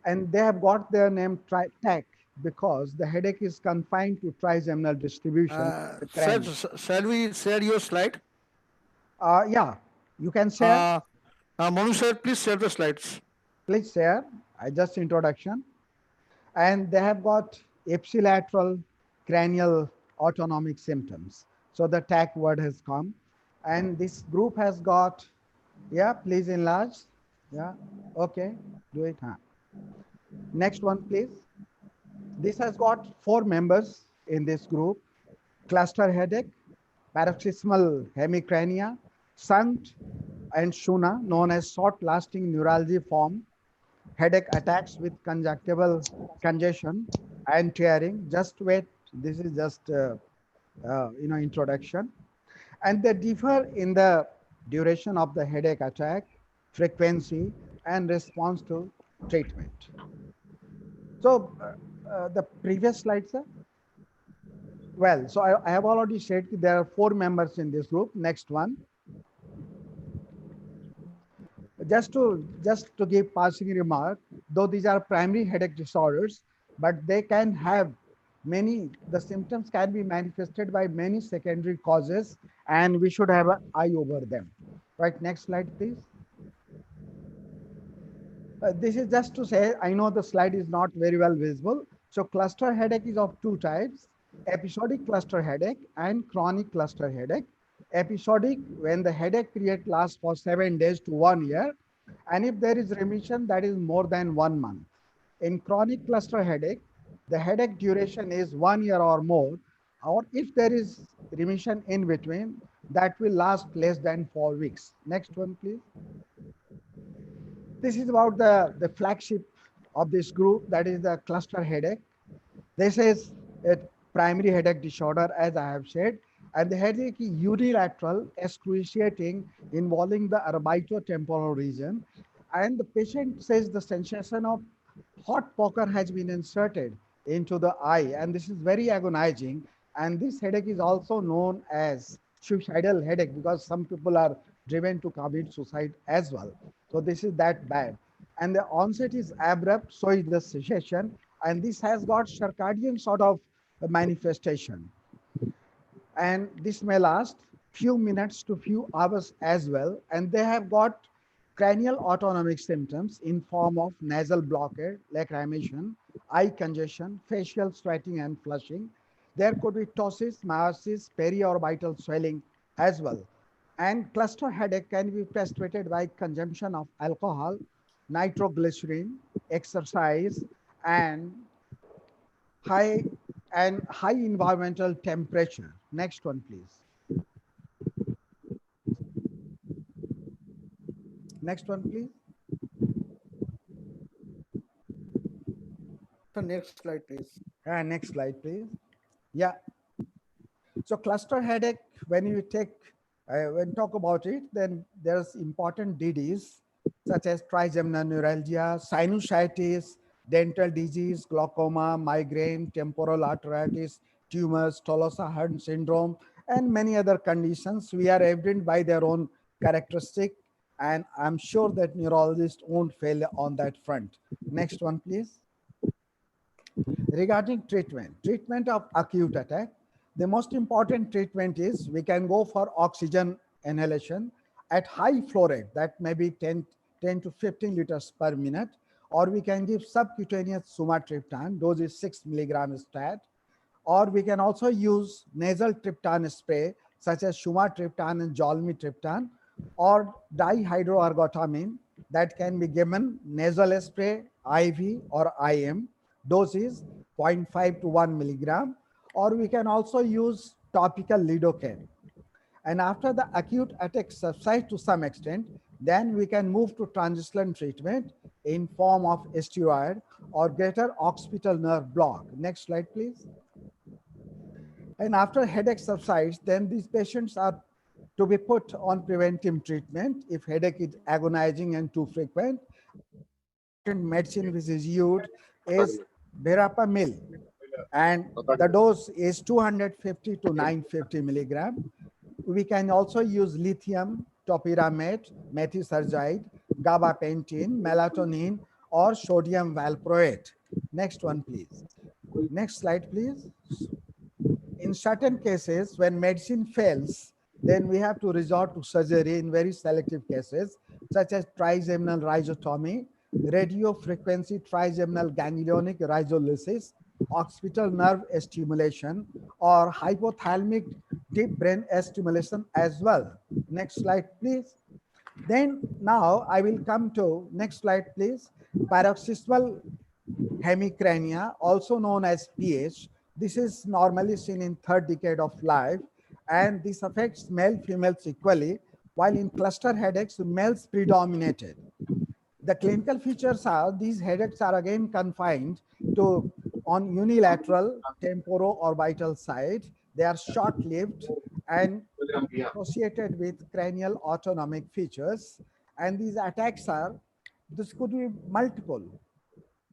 and they have got their name TAC because the headache is confined to trigeminal distribution. the Sir, cranium. shall we share your slide? Yeah, you can share. Manu sir, please share the slides. Please share. I just introduction. And they have got ipsilateral cranial autonomic symptoms. So the tag word has come. And this group has got, yeah, please enlarge. Yeah, okay, do it. Huh? Next one, please. This has got 4 members in this group: cluster headache, paroxysmal hemicrania, shunt and shuna, known as short-lasting neuralgia form, headache attacks with conjunctival congestion and tearing. Just wait, this is just introduction. And they differ in the duration of the headache attack, frequency, and response to treatment. So the previous slide, sir. Well, so I have already said there are 4 members in this group. Next one. Just to give passing remark, though these are primary headache disorders, but they can have the symptoms can be manifested by many secondary causes, and we should have an eye over them. Right, next slide, please. This is just to say, I know the slide is not very well visible. So cluster headache is of 2 types: episodic cluster headache and chronic cluster headache. Episodic, when the headache period lasts for 7 days to 1 year, and if there is remission, that is more than 1 month. In chronic cluster headache, the headache duration is 1 year or more, or if there is remission in between, that will last less than 4 weeks. Next one, please. This is about the flagship of this group, that is the cluster headache. This is a primary headache disorder, as I have said, and the headache is unilateral, excruciating, involving the orbitotemporal region. And the patient says the sensation of hot poker has been inserted into the eye, and this is very agonizing. And this headache is also known as suicidal headache, because some people are driven to commit suicide as well. So this is that bad. And the onset is abrupt, so is the cessation, and this has got circadian sort of manifestation. And this may last few minutes to few hours as well. And they have got cranial autonomic symptoms in form of nasal blockade, lacrimation, eye congestion, facial sweating and flushing. There could be ptosis, miosis, periorbital swelling as well. And cluster headache can be frustrated by consumption of alcohol, nitroglycerin, exercise, and high environmental temperature. Next one, please. Next one, please. The next slide, please. Next slide, please. Yeah. So cluster headache, when you talk about it, then there's important DDs such as trigeminal neuralgia, sinusitis, dental disease, glaucoma, migraine, temporal arteritis, tumors, Tolosa-Hearn syndrome, and many other conditions. We are evident by their own characteristic, and I'm sure that neurologists won't fail on that front. Next one, please. Regarding treatment of acute attack, the most important treatment is we can go for oxygen inhalation at high flow rate, that may be 10 to 15 liters per minute, or we can give subcutaneous sumatriptan, dose is 6 milligram stat, or we can also use nasal triptan spray such as sumatriptan and zolmitriptan, or dihydroergotamine that can be given nasal spray, IV or IM, dose is 0.5 to 1 milligram, or we can also use topical lidocaine. And after the acute attack subsides to some extent, then we can move to transitional treatment in form of steroid or greater occipital nerve block. Next slide, please. And after headache subsides, then these patients are to be put on preventive treatment if headache is agonizing and too frequent. Medicine which is used is verapamil, and the dose is 250 to 950 milligram. We can also use lithium, topiramate, methysergide, gabapentin, melatonin, or sodium valproate. Next one, please. Next slide, please. In certain cases, when medicine fails, then we have to resort to surgery in very selective cases, such as trigeminal rhizotomy, radio frequency trigeminal ganglionic rhizolysis, occipital nerve stimulation, or hypothalamic deep brain stimulation as well. Next slide, please. Then now I will come to next slide, please. Paroxysmal hemicrania, also known as PH. This is normally seen in third decade of life, and this affects male females equally, while in cluster headaches, males predominated. The clinical features are these headaches are again confined to on unilateral temporoorbital side. They are short-lived and associated with cranial autonomic features. And these attacks are, this could be multiple.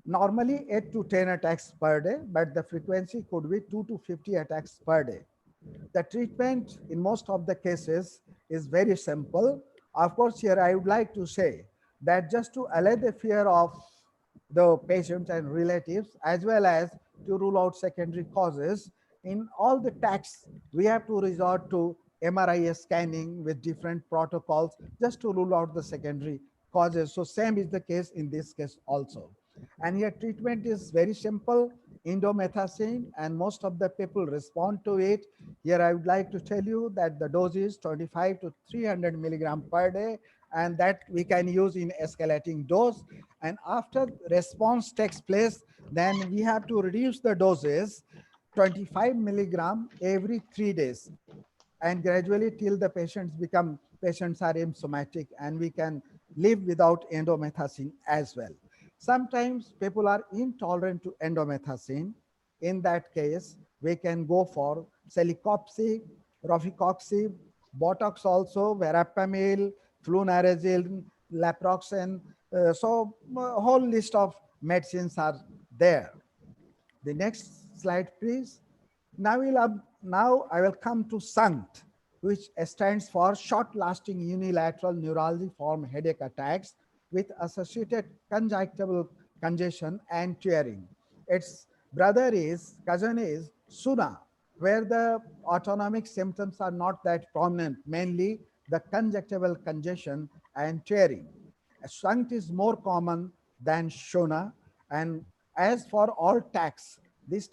Normally 8 to 10 attacks per day, but the frequency could be 2 to 50 attacks per day. The treatment in most of the cases is very simple. Of course, here I would like to say that just to allay the fear of the patients and relatives, as well as to rule out secondary causes, in all the attacks, we have to resort to MRI scanning with different protocols just to rule out the secondary causes. So same is the case in this case also. And here treatment is very simple, indomethacin, and most of the people respond to it. Here I would like to tell you that the dose is 25 to 300 milligram per day, and that we can use in escalating dose. And after response takes place, then we have to reduce the doses 25 milligram every 3 days, and gradually till the patients are asymptomatic, and we can live without endomethacin as well. Sometimes people are intolerant to endomethacin. In that case, we can go for celecoxib, rofecoxib, Botox also, verapamil, flunarizine, naproxen. So a whole list of medicines are there. The next slide, please. Now I will come to SUNCT, which stands for short-lasting unilateral neuralgic form headache attacks with associated conjunctival congestion and tearing. Its cousin is SUNA, where the autonomic symptoms are not that prominent, mainly the conjunctival congestion and tearing. SUNCT is more common than SUNA, and as for all TACs, this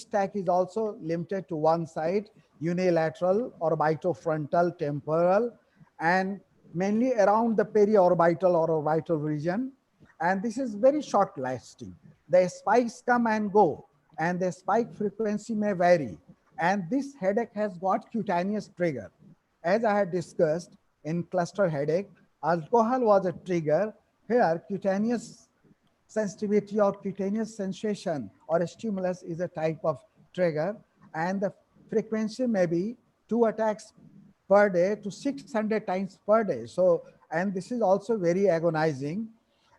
TAC is also limited to one side, unilateral, orbitofrontal, temporal, and mainly around the periorbital or orbital region. And this is very short lasting. The spikes come and go, and the spike frequency may vary. And this headache has got cutaneous trigger. As I had discussed in cluster headache, alcohol was a trigger. Here, cutaneous sensitivity or cutaneous sensation or a stimulus is a type of trigger, and the frequency may be 2 attacks per day to 600 times per day. So, and this is also very agonizing,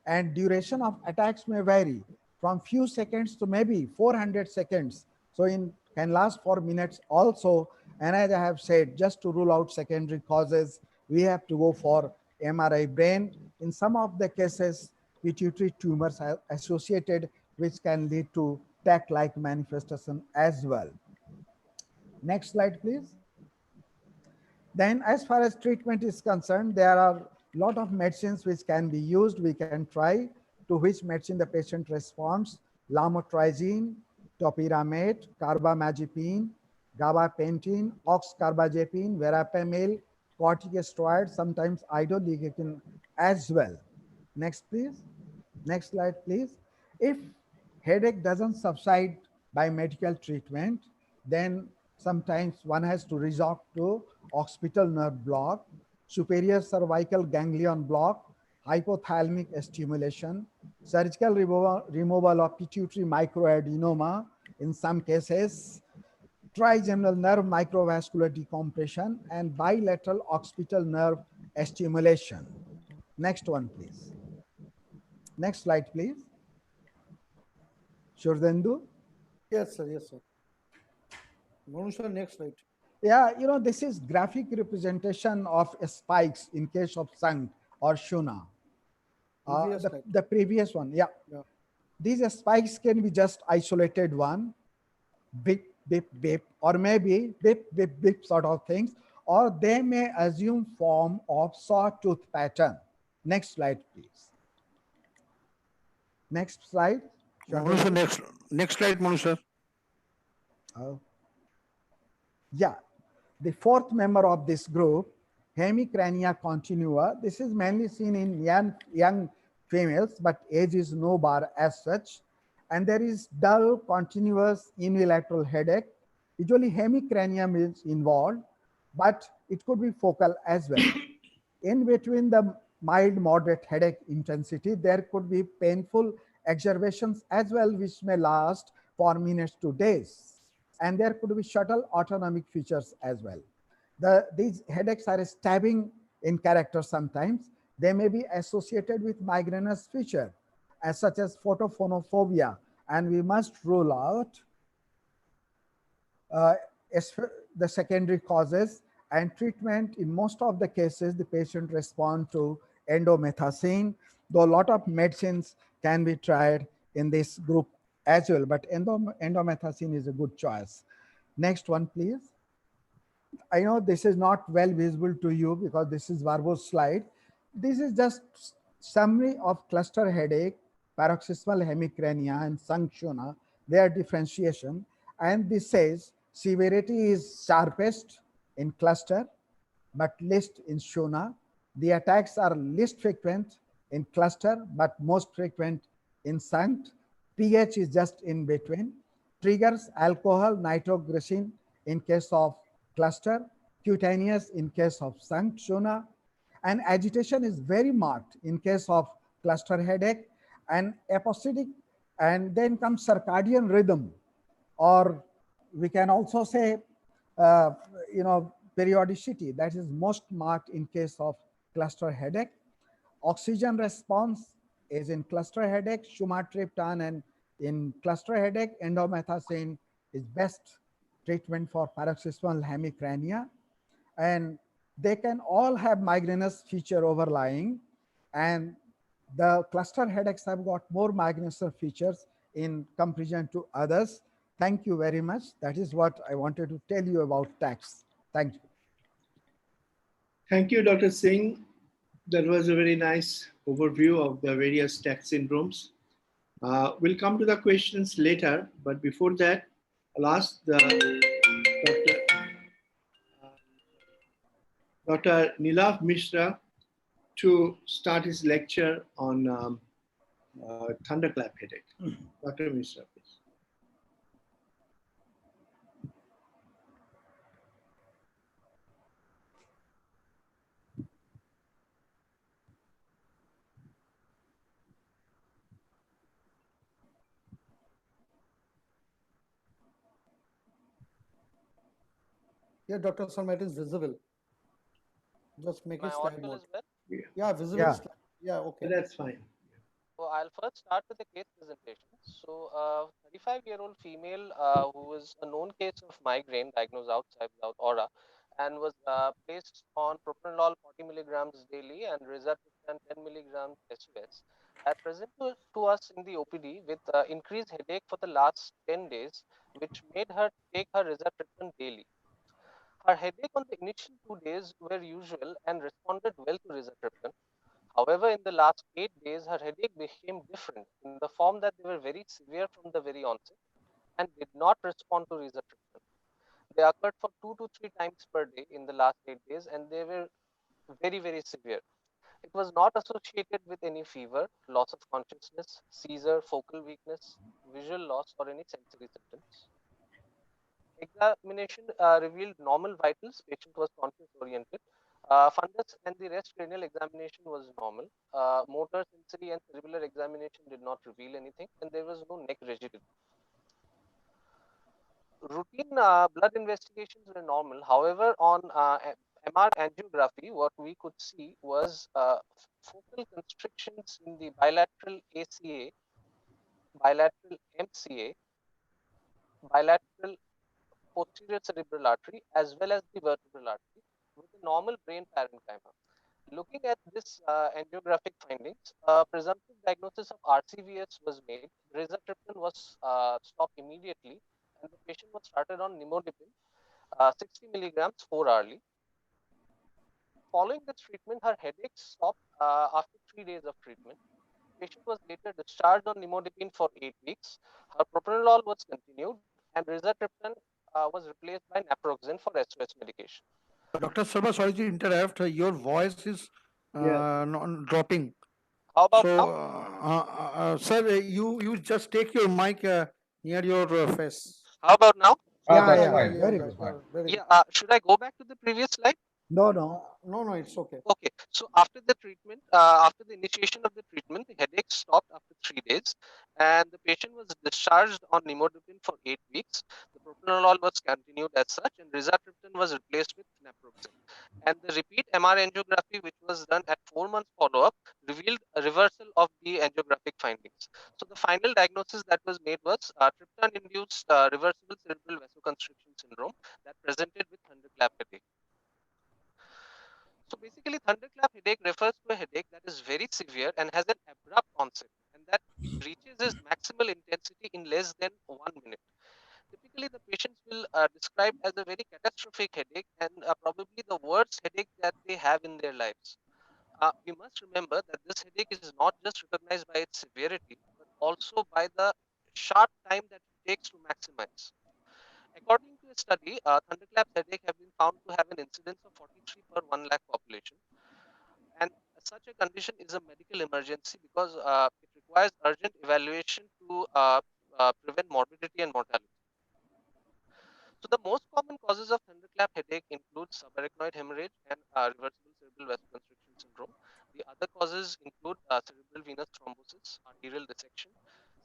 and duration of attacks may vary from few seconds to maybe 400 seconds. So can last for minutes also. And as I have said, just to rule out secondary causes, we have to go for MRI brain. In some of the cases, pituitary tumors are associated, which can lead to TAC-like manifestation as well. Next slide, please. Then as far as treatment is concerned, there are a lot of medicines which can be used. We can try to which medicine the patient responds: lamotrigine, topiramate, carbamazepine, gabapentin, oxcarbazepine, verapamil, corticosteroid, sometimes idoligectin as well. Next, please. Next slide, please. If headache doesn't subside by medical treatment, then sometimes one has to resort to occipital nerve block, superior cervical ganglion block, hypothalamic stimulation, surgical removal of pituitary microadenoma in some cases, trigeminal nerve microvascular decompression, and bilateral occipital nerve stimulation. Next one, please. Next slide, please. Shurdendu? Yes, sir. Yes, sir. Sir, next slide. Yeah, you know, this is graphic representation of spikes in case of SUNCT or SUNA. The previous one, yeah. these spikes can be just isolated one, beep, beep, beep, or maybe beep, beep, beep sort of things, or they may assume form of sawtooth pattern. Next slide, please. Next slide. Monu sir, next slide, Monu sir. Yeah, the fourth member of this group, hemicrania continua. This is mainly seen in young females, but age is no bar as such. And there is dull, continuous unilateral headache. Usually hemicrania is involved, but it could be focal as well. In between the mild, moderate headache intensity, there could be painful exacerbations as well, which may last for minutes to days. And there could be subtle autonomic features as well. These headaches are stabbing in character sometimes. They may be associated with migrainous feature, as such as photophonophobia, and we must rule out the secondary causes and treatment. In most of the cases, the patient respond to endomethacin, though a lot of medicines can be tried in this group as well, but endomethacin is a good choice. Next one, please. I know this is not well visible to you because this is verbose slide. This is just summary of cluster headache, paroxysmal hemicrania, and Sangshona, their differentiation. And this says severity is sharpest in cluster, but least in Shona. The attacks are least frequent in cluster, but most frequent in Sanct. pH is just in between. Triggers alcohol, nitroglycerin in case of cluster, cutaneous in case of Sanct Shona, and agitation is very marked in case of cluster headache and episodic, and then comes circadian rhythm, or we can also say, periodicity that is most marked in case of cluster headache. Oxygen response is in cluster headache, sumatriptan, and in cluster headache, endomethacin is best treatment for paroxysmal hemicrania. And they can all have migrainous feature overlying, and the cluster headaches have got more migrainous features in comparison to others. Thank you very much. That is what I wanted to tell you about TACS. Thank you. Thank you, Dr. Singh. That was a very nice overview of the various TACS syndromes. We'll come to the questions later, but before that, I'll ask Dr. Nilav Mishra to start his lecture on thunderclap headache. Dr. Mishra, please. Yeah, Dr. Sharma, it is visible. Just make it slide mode. Well? Yeah, visible. Yeah. Slide. Yeah, okay. That's fine. So I'll first start with the case presentation. So a 35-year-old female who was a known case of migraine diagnosed outside without aura and was placed on propranolol 40 milligrams daily and rizatriptan 10 milligrams SOS. Had presented to us in the OPD with increased headache for the last 10 days, which made her take her rizatriptan daily. Her headache on the initial 2 days were usual and responded well to rizatriptan. However, in the last 8 days, her headache became different in the form that they were very severe from the very onset and did not respond to rizatriptan. They occurred for 2 to 3 times per day in the last 8 days, and they were very, very severe. It was not associated with any fever, loss of consciousness, seizure, focal weakness, visual loss, or any sensory symptoms. Examination revealed normal vitals. Patient was conscious oriented. Fundus and the rest cranial examination was normal. Motor, sensory, and cerebellar examination did not reveal anything, and there was no neck rigidity. Routine blood investigations were normal. However, on MR angiography, what we could see was focal constrictions in the bilateral ACA, bilateral MCA, bilateral posterior cerebral artery, as well as the vertebral artery, with a normal brain parenchyma. Looking at this angiographic findings, presumptive diagnosis of RCVS was made. Rizatriptan was stopped immediately, and the patient was started on nimodipine, 60 milligrams 4 hourly. Following this treatment, her headache stopped after 3 days of treatment. Patient was later discharged on nimodipine for 8 weeks. Her propranolol was continued, and rizatriptan was replaced by naproxen for SOS medication. Dr. Sarma, sorry to interrupt. Your voice is Yeah. dropping. How about So, now? sir, you just take your mic near your face. How about now? That's fine. Very Yeah, good. very good. Yeah. Should I go back to the previous slide? No. No, it's okay. Okay, so after the treatment, after the initiation of the treatment, the headache stopped after 3 days, and the patient was discharged on nimodipine for 8 weeks. The propranolol was continued as such, and rizatriptan was replaced with naproxen. And the repeat MR angiography, which was done at 4 months follow-up, revealed a reversal of the angiographic findings. So the final diagnosis that was made was triptan-induced reversible cerebral vasoconstriction syndrome that presented with thunderclap headache. So basically, thunderclap headache refers to a headache that is very severe and has an abrupt onset, and that reaches its maximal intensity in less than 1 minute. Typically, the patients will describe as a very catastrophic headache and probably the worst headache that they have in their lives. We must remember that this headache is not just recognized by its severity, but also by the sharp time that it takes to maximize. According to a study, thunderclap headache have been found to have an incidence of 43 per 1 lakh population. And such a condition is a medical emergency because it requires urgent evaluation to prevent morbidity and mortality. So the most common causes of thunderclap headache include subarachnoid hemorrhage and reversible cerebral vasoconstriction syndrome. The other causes include cerebral venous thrombosis, arterial dissection,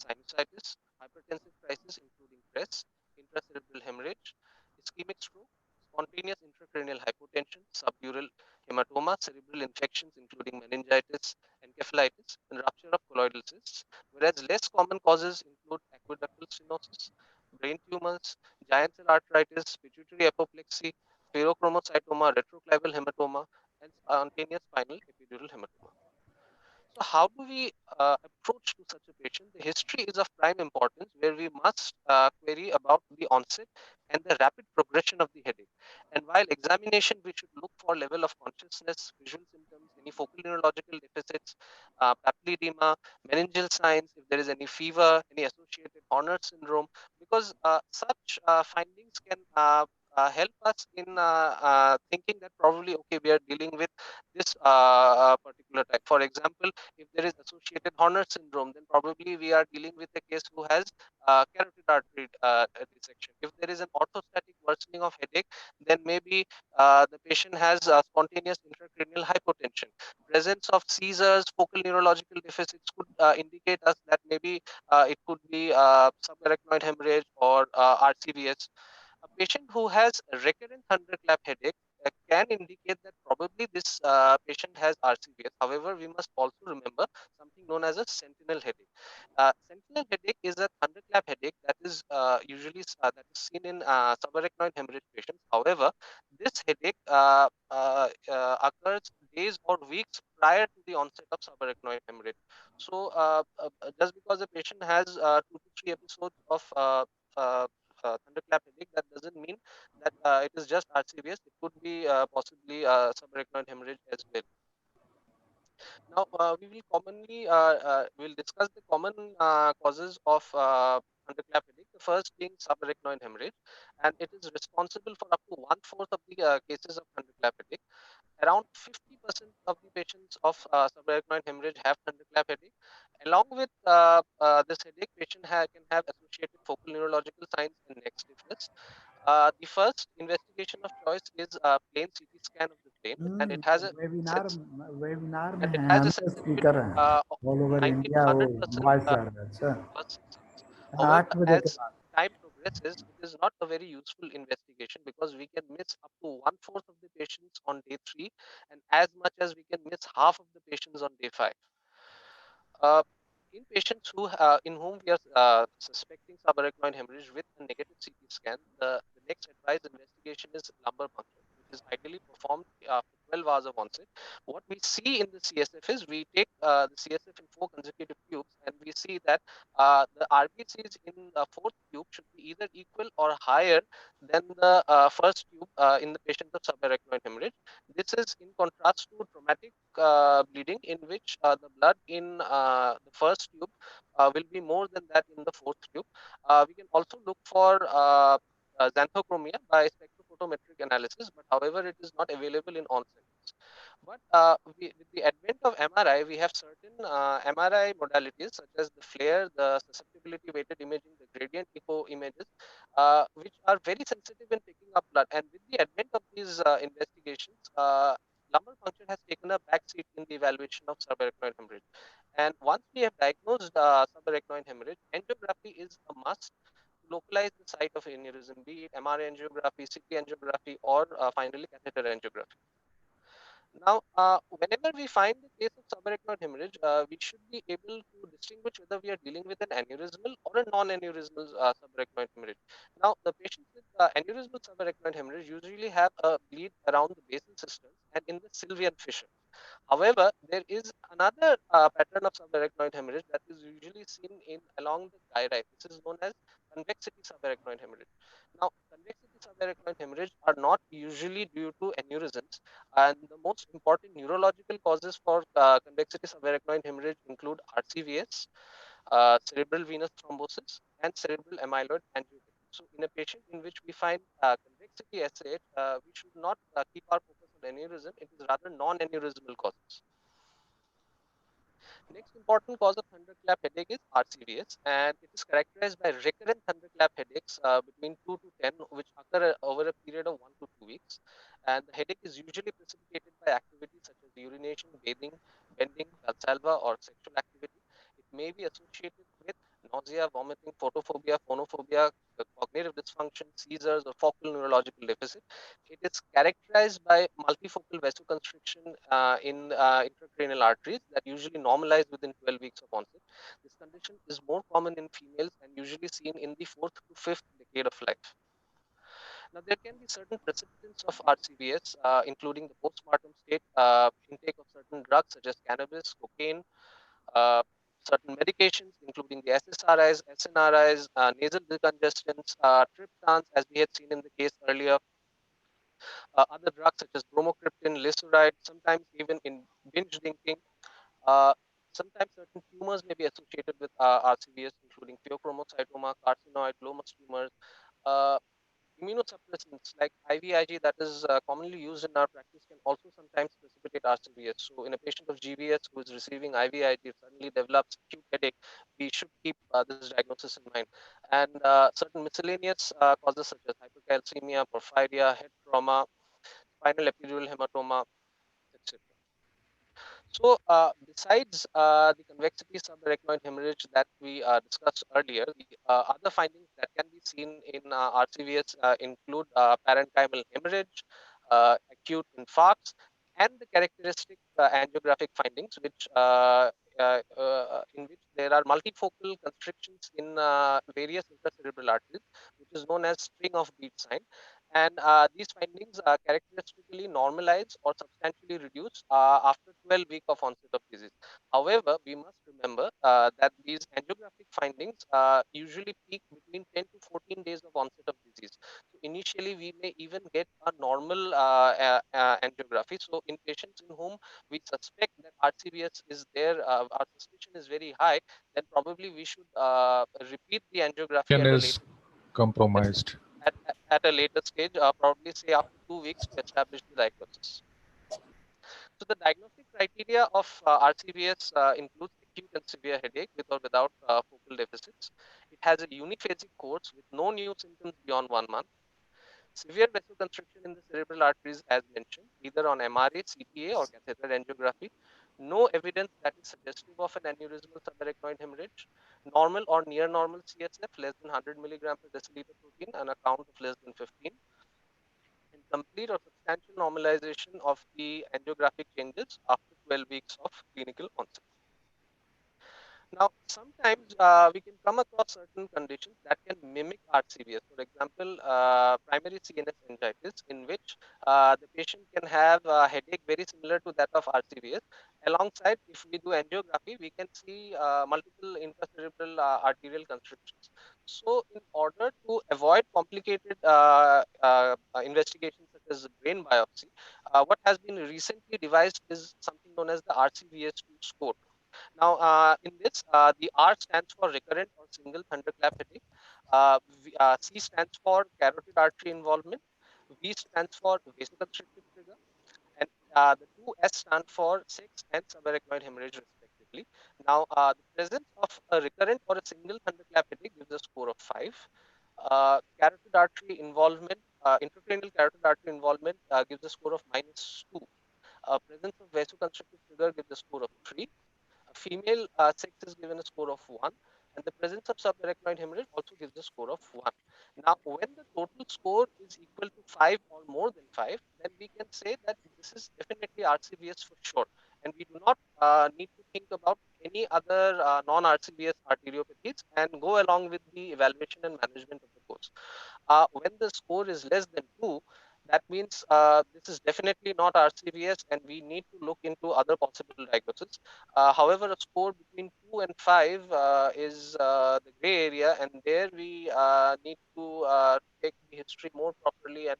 sinusitis, hypertensive crisis including PRES, intracerebral hemorrhage, ischemic stroke, spontaneous intracranial hypotension, subdural hematoma, cerebral infections including meningitis, encephalitis, and rupture of colloidal cysts, whereas less common causes include aqueductal stenosis, brain tumors, giant cell arteritis, pituitary apoplexy, pherochromocytoma, retroclival hematoma, and spontaneous spinal epidural hematoma. So how do we approach to such a patient? The history is of prime importance where we must query about the onset and the rapid progression of the headache. And while examination, we should look for level of consciousness, visual symptoms, any focal neurological deficits, papilledema, meningeal signs, if there is any fever, any associated Horner syndrome, because such findings can help us in thinking that probably, okay, we are dealing with this particular type. For example, if there is associated Horner syndrome, then probably we are dealing with a case who has carotid artery dissection. If there is an orthostatic worsening of headache, then maybe the patient has spontaneous intracranial hypotension. Presence of seizures, focal neurological deficits could indicate us that maybe it could be subarachnoid hemorrhage or RCVS. A patient who has recurrent thunderclap headache can indicate that probably this patient has RCVS. However, we must also remember something known as a sentinel headache. Sentinel headache is a thunderclap headache that is usually that is seen in subarachnoid hemorrhage patients. However, this headache occurs days or weeks prior to the onset of subarachnoid hemorrhage. So, just because a patient has 2 to 3 episodes of thunderclap headache, that doesn't mean that it is just RCVS. It could be possibly subarachnoid hemorrhage as well. Now, we will commonly will discuss the common causes of thunderclap headache. The first being subarachnoid hemorrhage, and it is responsible for up to 1/4 of the cases of thunderclap headache. Around 50% of the patients of subarachnoid hemorrhage have thunderclap headache. Along with this headache, patient can have associated focal neurological signs and neck stiffness. The first investigation of choice is plain CT scan of the brain, and it has a webinar में and it है has a हम तो sensitivity speaker हैं of all over 90 to India वो 100%. Voice आ रहा है अच्छा However, 8 बजे के as बाद time progresses, it is not a very useful investigation because we can miss up to 1/4 of the patients on day 3, and as much as we can miss half of the patients on day 5. In patients in whom we are suspecting subarachnoid hemorrhage with a negative CT scan, the next advised investigation is lumbar puncture, which is ideally performed after 12 hours of onset. What we see in the CSF is we take the CSF in 4 consecutive tubes, and we see that the RBCs in the 4th tube should be either equal or higher than the first tube in the patient of subarachnoid hemorrhage. This is in contrast to traumatic bleeding, in which the blood in the first tube will be more than that in the 4th tube. We can also look for xanthochromia by spectrophotometric analysis, but however, it is not available in all centers. But with the advent of MRI, we have certain MRI modalities such as the FLAIR, the susceptibility weighted imaging, the gradient echo images, which are very sensitive in picking up blood. And with the advent of these investigations, lumbar puncture has taken a back seat in the evaluation of subarachnoid hemorrhage. And once we have diagnosed subarachnoid hemorrhage, angiography is a must to localize the site of aneurysm, be it MRI angiography, CT angiography, or finally catheter angiography. Now, whenever we find the case of subarachnoid hemorrhage, we should be able to distinguish whether we are dealing with an aneurysmal or a non-aneurysmal subarachnoid hemorrhage. Now, the patients with aneurysmal subarachnoid hemorrhage usually have a bleed around the basal cisterns and in the sylvian fissure. However, there is another pattern of subarachnoid hemorrhage that is usually seen in along the gyri. This is known as convexity subarachnoid hemorrhage. Now, convexity subarachnoid hemorrhage are not usually due to aneurysms, and the most important neurological causes for convexity subarachnoid hemorrhage include RCVS, cerebral venous thrombosis, and cerebral amyloid angiopathy. So, in a patient in which we find convexity SAH, we should not keep our focus on aneurysm. It is rather non-aneurysmal causes. Next important cause of thunderclap headache is RCVS, and it is characterized by recurrent thunderclap headaches between 2 to 10, which occur over a period of 1 to 2 weeks. And the headache is usually precipitated by activities such as urination, bathing, bending, valsalva, or sexual activity. It may be associated with nausea, vomiting, photophobia, phonophobia, cognitive dysfunction, seizures, or focal neurological deficit. It is characterized by multifocal vasoconstriction in intracranial arteries that usually normalize within 12 weeks of onset. This condition is more common in females and usually seen in the 4th to 5th decade of life. Now, there can be certain precipitants of RCVS, including the postpartum state, intake of certain drugs such as cannabis, cocaine, certain medications, including the SSRIs, SNRIs, nasal decongestants, triptans, as we had seen in the case earlier, other drugs such as bromocriptine, lisuride, sometimes even in binge drinking. Sometimes certain tumors may be associated with RCVS, including pheochromocytoma, carcinoid, glomus tumors. Immunosuppressants like IVIG that is commonly used in our practice can also sometimes precipitate RCVS. So in a patient of GVS who is receiving IVIG suddenly develops acute headache, we should keep this diagnosis in mind. And certain miscellaneous causes such as hypercalcemia, porphyria, head trauma, spinal epidural hematoma, etc. So, besides the convexity subarachnoid hemorrhage that we discussed earlier, the other findings that can be seen in RCVS include parenchymal hemorrhage, acute infarcts, and the characteristic angiographic findings, which in which there are multifocal constrictions in various intracerebral arteries, which is known as string of bead sign. And these findings are characteristically normalized or substantially reduced after 12 weeks of onset of disease. However, we must remember that these angiographic findings usually peak between 10 to 14 days of onset of disease. So initially, we may even get a normal angiography. So in patients in whom we suspect that RCVS is there, our suspicion is very high, then probably we should repeat the angiography at a Is later compromised. at a later stage, probably say after 2 weeks to establish the diagnosis. So the diagnostic criteria of RCVS includes acute and severe headache with or without focal deficits. It has a uniphasic course with no new symptoms beyond 1 month. Severe vasoconstriction in the cerebral arteries as mentioned, either on MRA, CTA or catheter angiography. No evidence that is suggestive of an aneurysmal subarachnoid hemorrhage. Normal or near normal CSF less than 100 milligram per deciliter protein and a count of less than 15. And complete or substantial normalization of the angiographic changes after 12 weeks of clinical onset. Now, sometimes we can come across certain conditions that can mimic RCVS. For example, primary CNS meningitis, in which the patient can have a headache very similar to that of RCVS. Alongside, if we do angiography, we can see multiple intracerebral arterial constrictions. So, in order to avoid complicated investigations such as brain biopsy, what has been recently devised is something known as the RCVS2 score. Now, in this, the R stands for recurrent or single thunderclap headache. C stands for carotid artery involvement. V stands for vasoconstrictive trigger, and the two S stand for sex and subarachnoid hemorrhage respectively. Now, the presence of a recurrent or a single thunderclap headache gives a score of 5. Carotid artery involvement, intracranial carotid artery involvement gives a score of -2. Presence of vasoconstrictive trigger gives a score of 3. A female sex is given a score of 1, and the presence of subarachnoid hemorrhage also gives a score of 1. Now, when the total score is equal to 5 or more than 5, then we can say that this is definitely RCVS for sure, and we do not need to think about any other non-RCVS arteriopathies and go along with the evaluation and management of the course. When the score is less than 2, that means this is definitely not RCVS, and we need to look into other possible diagnoses. However, a score between 2 and 5 is the gray area, and there we need to take the history more properly and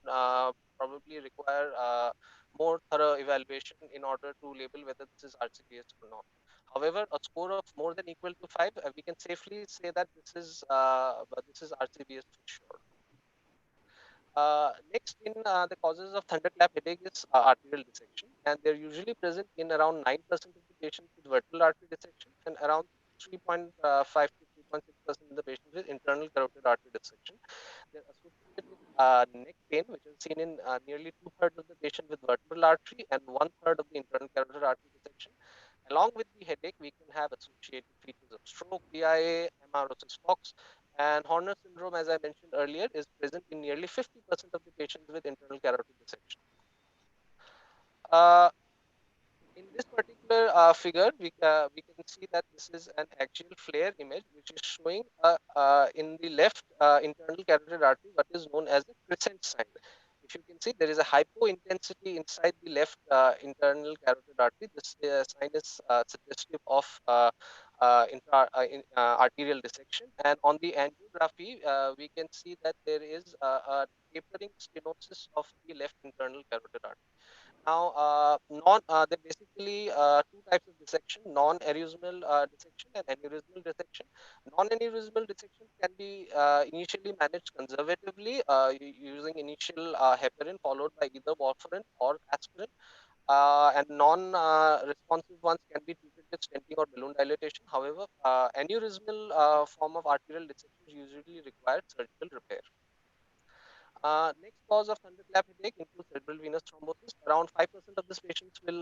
probably require more thorough evaluation in order to label whether this is RCVS or not. However, a score of more than equal to 5, we can safely say that this is RCVS for sure. Next in the causes of thunderclap headache is arterial dissection, and they're usually present in around 9% of the patients with vertebral artery dissection and around 3.5 to 3.6% of the patients with internal carotid artery dissection. They're associated with neck pain, which is seen in nearly 2/3 of the patient with vertebral artery and 1/3 of the internal carotid artery dissection. Along with the headache, we can have associated features of stroke, TIA, MROSIS Fox, and Horner syndrome, as I mentioned earlier, is present in nearly 50% of the patients with internal carotid dissection. In this particular figure, we can see that this is an axial flare image, which is showing in the left internal carotid artery what is known as the crescent sign. If you can see, there is a hypointensity inside the left internal carotid artery. This sign is suggestive of arterial dissection. And on the angiography, we can see that there is a tapering stenosis of the left internal carotid artery. Now, there are basically two types of dissection: non-aneurysmal dissection and aneurysmal dissection. Non-aneurysmal dissection can be initially managed conservatively using initial heparin followed by either warfarin or aspirin. And non-responsive ones can be treated with stenting or balloon dilatation. However, aneurysmal form of arterial dissection usually requires surgical repair. Next cause of thunderclap headache includes cerebral venous thrombosis. Around 5% of these patients will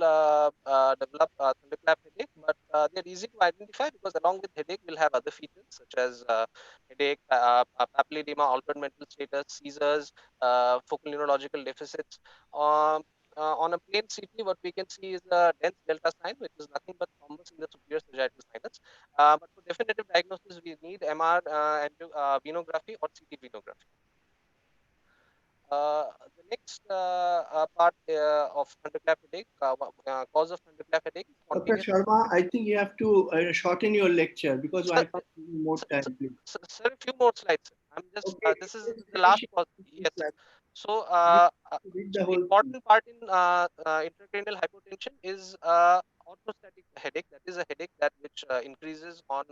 develop thunderclap headache, but they're easy to identify because along with headache, we'll have other features such as headache, papilledema, altered mental status, seizures, focal neurological deficits. On a plain CT, what we can see is a dense delta sign, which is nothing but thrombus in the superior sagittal sinus. But for definitive diagnosis, we need MR venography or CT venography. The next part of thunderclap headache, cause of thunderclap headache. Dr. Sharma, I think you have to shorten your lecture because I can't give you more time, please. Sir, a few more slides. I'm just, Okay, this is the last part. Yes. So, the important part in intracranial hypotension is orthostatic headache. That is a headache which increases on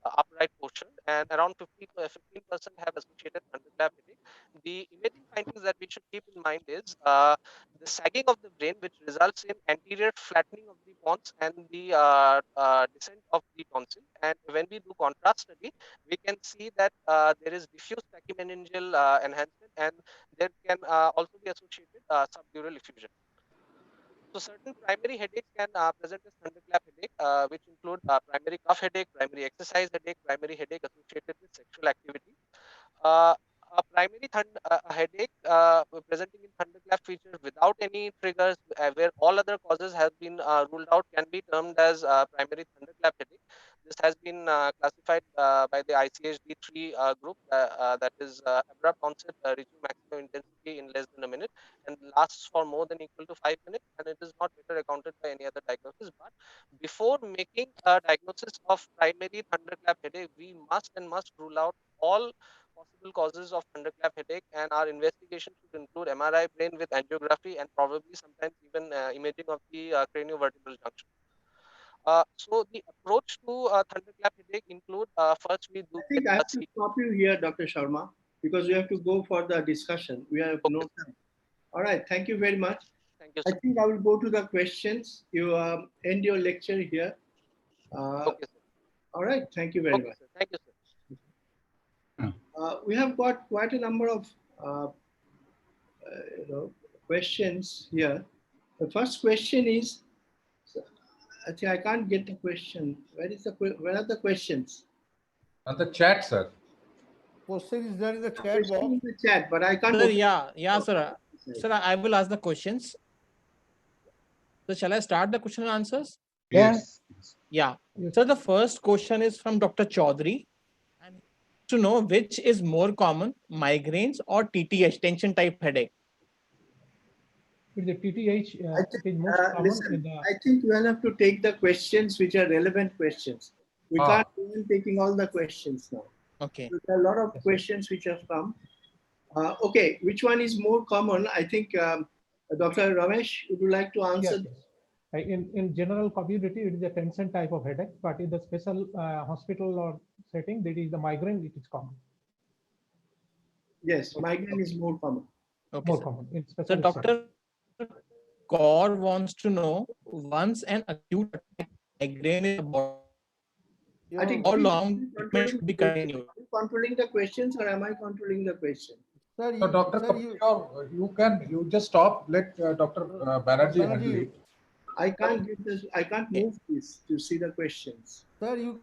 upright posture, and around 15% have associated thunderclap headache. The imaging findings that we should keep in mind is the sagging of the brain, which results in anterior flattening of the pons and the descent of the tonsil. And when we do contrast study, we can see that there is diffuse pachymeningeal enhancement, and there can also be associated subdural effusion. So certain primary headaches can present as thunderclap headache, which include primary cough headache, primary exercise headache, primary headache associated with sexual activity. A primary headache presenting in thunderclap features without any triggers, where all other causes have been ruled out, can be termed as primary thunderclap headache. This has been classified by the ICHD-3 group, that is abrupt onset, reaching maximum intensity in less than a minute and lasts for more than equal to 5 minutes, and it is not better accounted by any other diagnosis. But before making a diagnosis of primary thunderclap headache, we must rule out all possible causes of thunderclap headache, and our investigation should include MRI brain with angiography and probably sometimes even imaging of the craniovertebral junction. So the approach to thunderclap headache include first we do. I think I have to stop you here, Dr. Sharma, because we have to go for the discussion. We have no time. All right. Thank you very much. Thank you, I think I will go to the questions. You end your lecture here. Okay, sir. All right. Thank you very much. Sir. Thank you, sir. We have got quite a number of questions here. The first question is, I think I can't get the question. Where are the questions? On the chat, sir. Question is there in the chat Question box. in the chat, but I can't. Sir, yeah, sir. Sir, I will ask the questions. So shall I start the question and answers? Yes. Yeah. So the first question is from Dr. Chaudhary. And to know which is more common, migraines or TTH, tension type headache? With the TTH, it is most common Listen, in the. I think you will have to take the questions which are relevant questions. We can't even taking all the questions now. Okay. So there are a lot of questions which have come. Okay, which one is more common? I think Dr. Ramesh, would you like to answer? Yes. In general community, it is a tension type of headache, but in the special hospital or setting, that is the migraine, it is common. Yes, migraine is more common. Okay, More sir. common. In So special Dr. Kaur wants to know, once an acute migraine is about, I think how long treatment should be continued? Are you controlling the questions or am I controlling the question? Sir, So Dr. Kapil, you just stop. Let Dr. Banerjee handle it. I can't get this. I can't move this to see the questions. Sir, you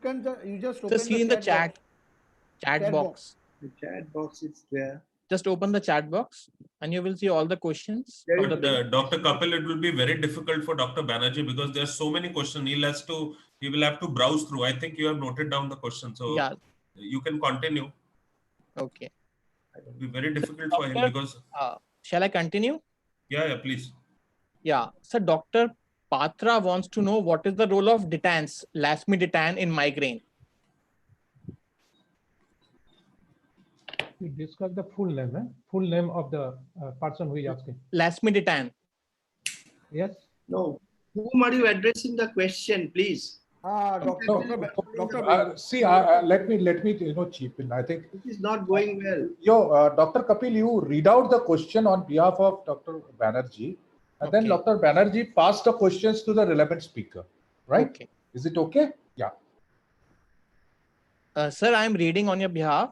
just So open see in the chat Chat box. The chat box is there. Just open the chat box and you will see all the questions. of the But, Dr. Kapil, it will be very difficult for Dr. Banerjee because there are so many questions. He will have to browse through. I think you have noted down the question, so Yeah. you can continue. Okay. It will be very difficult for him because. Shall I continue? Yeah, please. Yeah. So Dr. Patra wants to know what is the role of Ditans, lasmiditan in migraine. You discuss the full name, full name of the person who is asking. Lasmiditan. Yes. No. Whom are you addressing the question, please? See, let me chip in. I think it is not going well. Dr. Kapil, you read out the question on behalf of Dr. Banerjee, and then Dr. Banerjee pass the questions to the relevant speaker. Right? Okay. Is it okay? Yeah. Sir, I am reading on your behalf.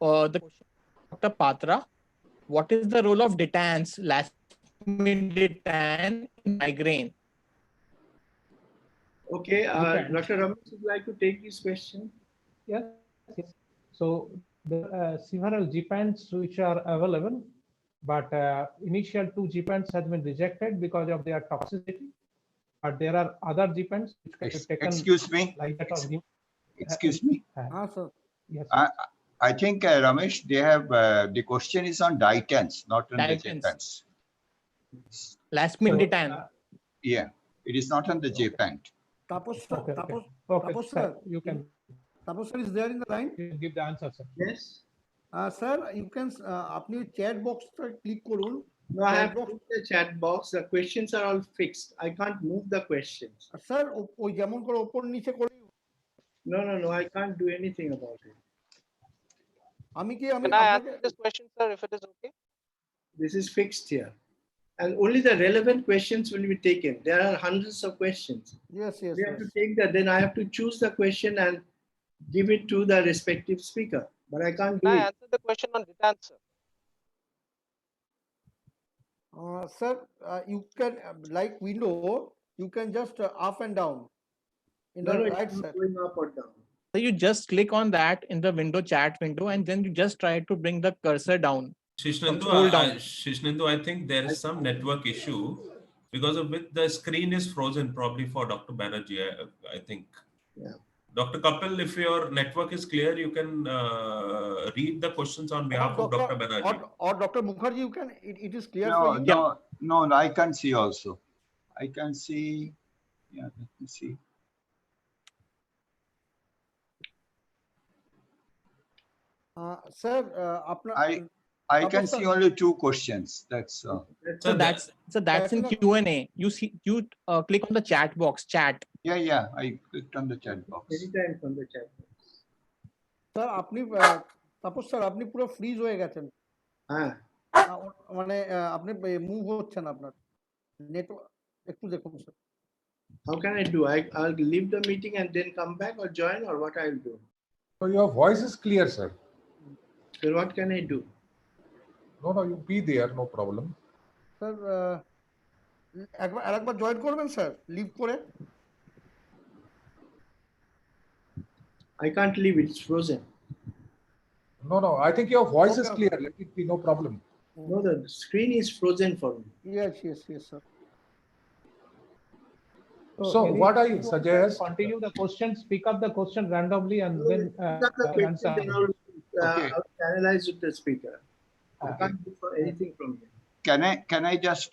The question, Dr. Patra, what is the role of Ditans, lasmiditan in migraine? Okay, Dr. Ramesh, would you like to take this question? Yes. So the several GPANs which are available, but initial 2 GPANs have been rejected because of their toxicity. But there are other GPANs which can be taken. Excuse me. Like that of Excuse me. Sir. Yes. I think Ramesh, they have the question is on Ditans, not on the JPANs. Lasmiditan. Yeah, it is not on the JPAN. Tapos sir, you can. Tapos sir is there in the line? You give the answer, sir. Yes. Sir, you can अपनी chat box पर click करूँ. No, I have put the chat box. The questions are all fixed. I can't move the questions. Sir, वो যেমন করে উপর নিচে করে. No, I can't do anything about it. Can I answer this question, sir, if it is okay? This is fixed here. And only the relevant questions will be taken. There are hundreds of questions. Yes. We have to take that. Then I have to choose the question and give it to the respective speaker. But I can't do Can it. I answer the question on Ditans, sir? Sir, you can, like window, you can just up and down. In the right side. Going up or down. So you just click on that in the window, chat window, and then you just try to bring the cursor down. Shishnendu, I think there is some network issue because of which the screen is frozen probably for Dr. Banerjee, I think. Yeah. Dr. Kapil, if your network is clear, you can read the questions on behalf of Dr. Banerjee. Or Dr. Mukherjee, you can. It is clear No, for you. no, I can see also. I can see. Yeah, let me see. Sir, I can see only 2 questions. That's So that's in Q&A. You click on the chat box, chat. Yeah, I clicked on the chat box. Many times on the chat box. Sir আপনি Tapas sir আপনি পুরো fridge হয়ে গেছেন। হ্যাঁ মানে আপনি move হচ্ছেন, আপনার নেটওয়ার্ক একটু দেখুন sir. How can I do? I'll leave the meeting and then come back or join, or what I'll do? So your voice is clear, sir. So what can I do? No, you be there, no problem. Sir আরেকবার join করবেন sir, leave করে। I can't leave, it's frozen. No, I think your voice is clear. Let it be, no problem. No, the screen is frozen for me. Yes, sir. So what I suggest, continue the question, speak up the question randomly, and then answer. I'll analyze with the speaker. I can't do anything from here. Can I just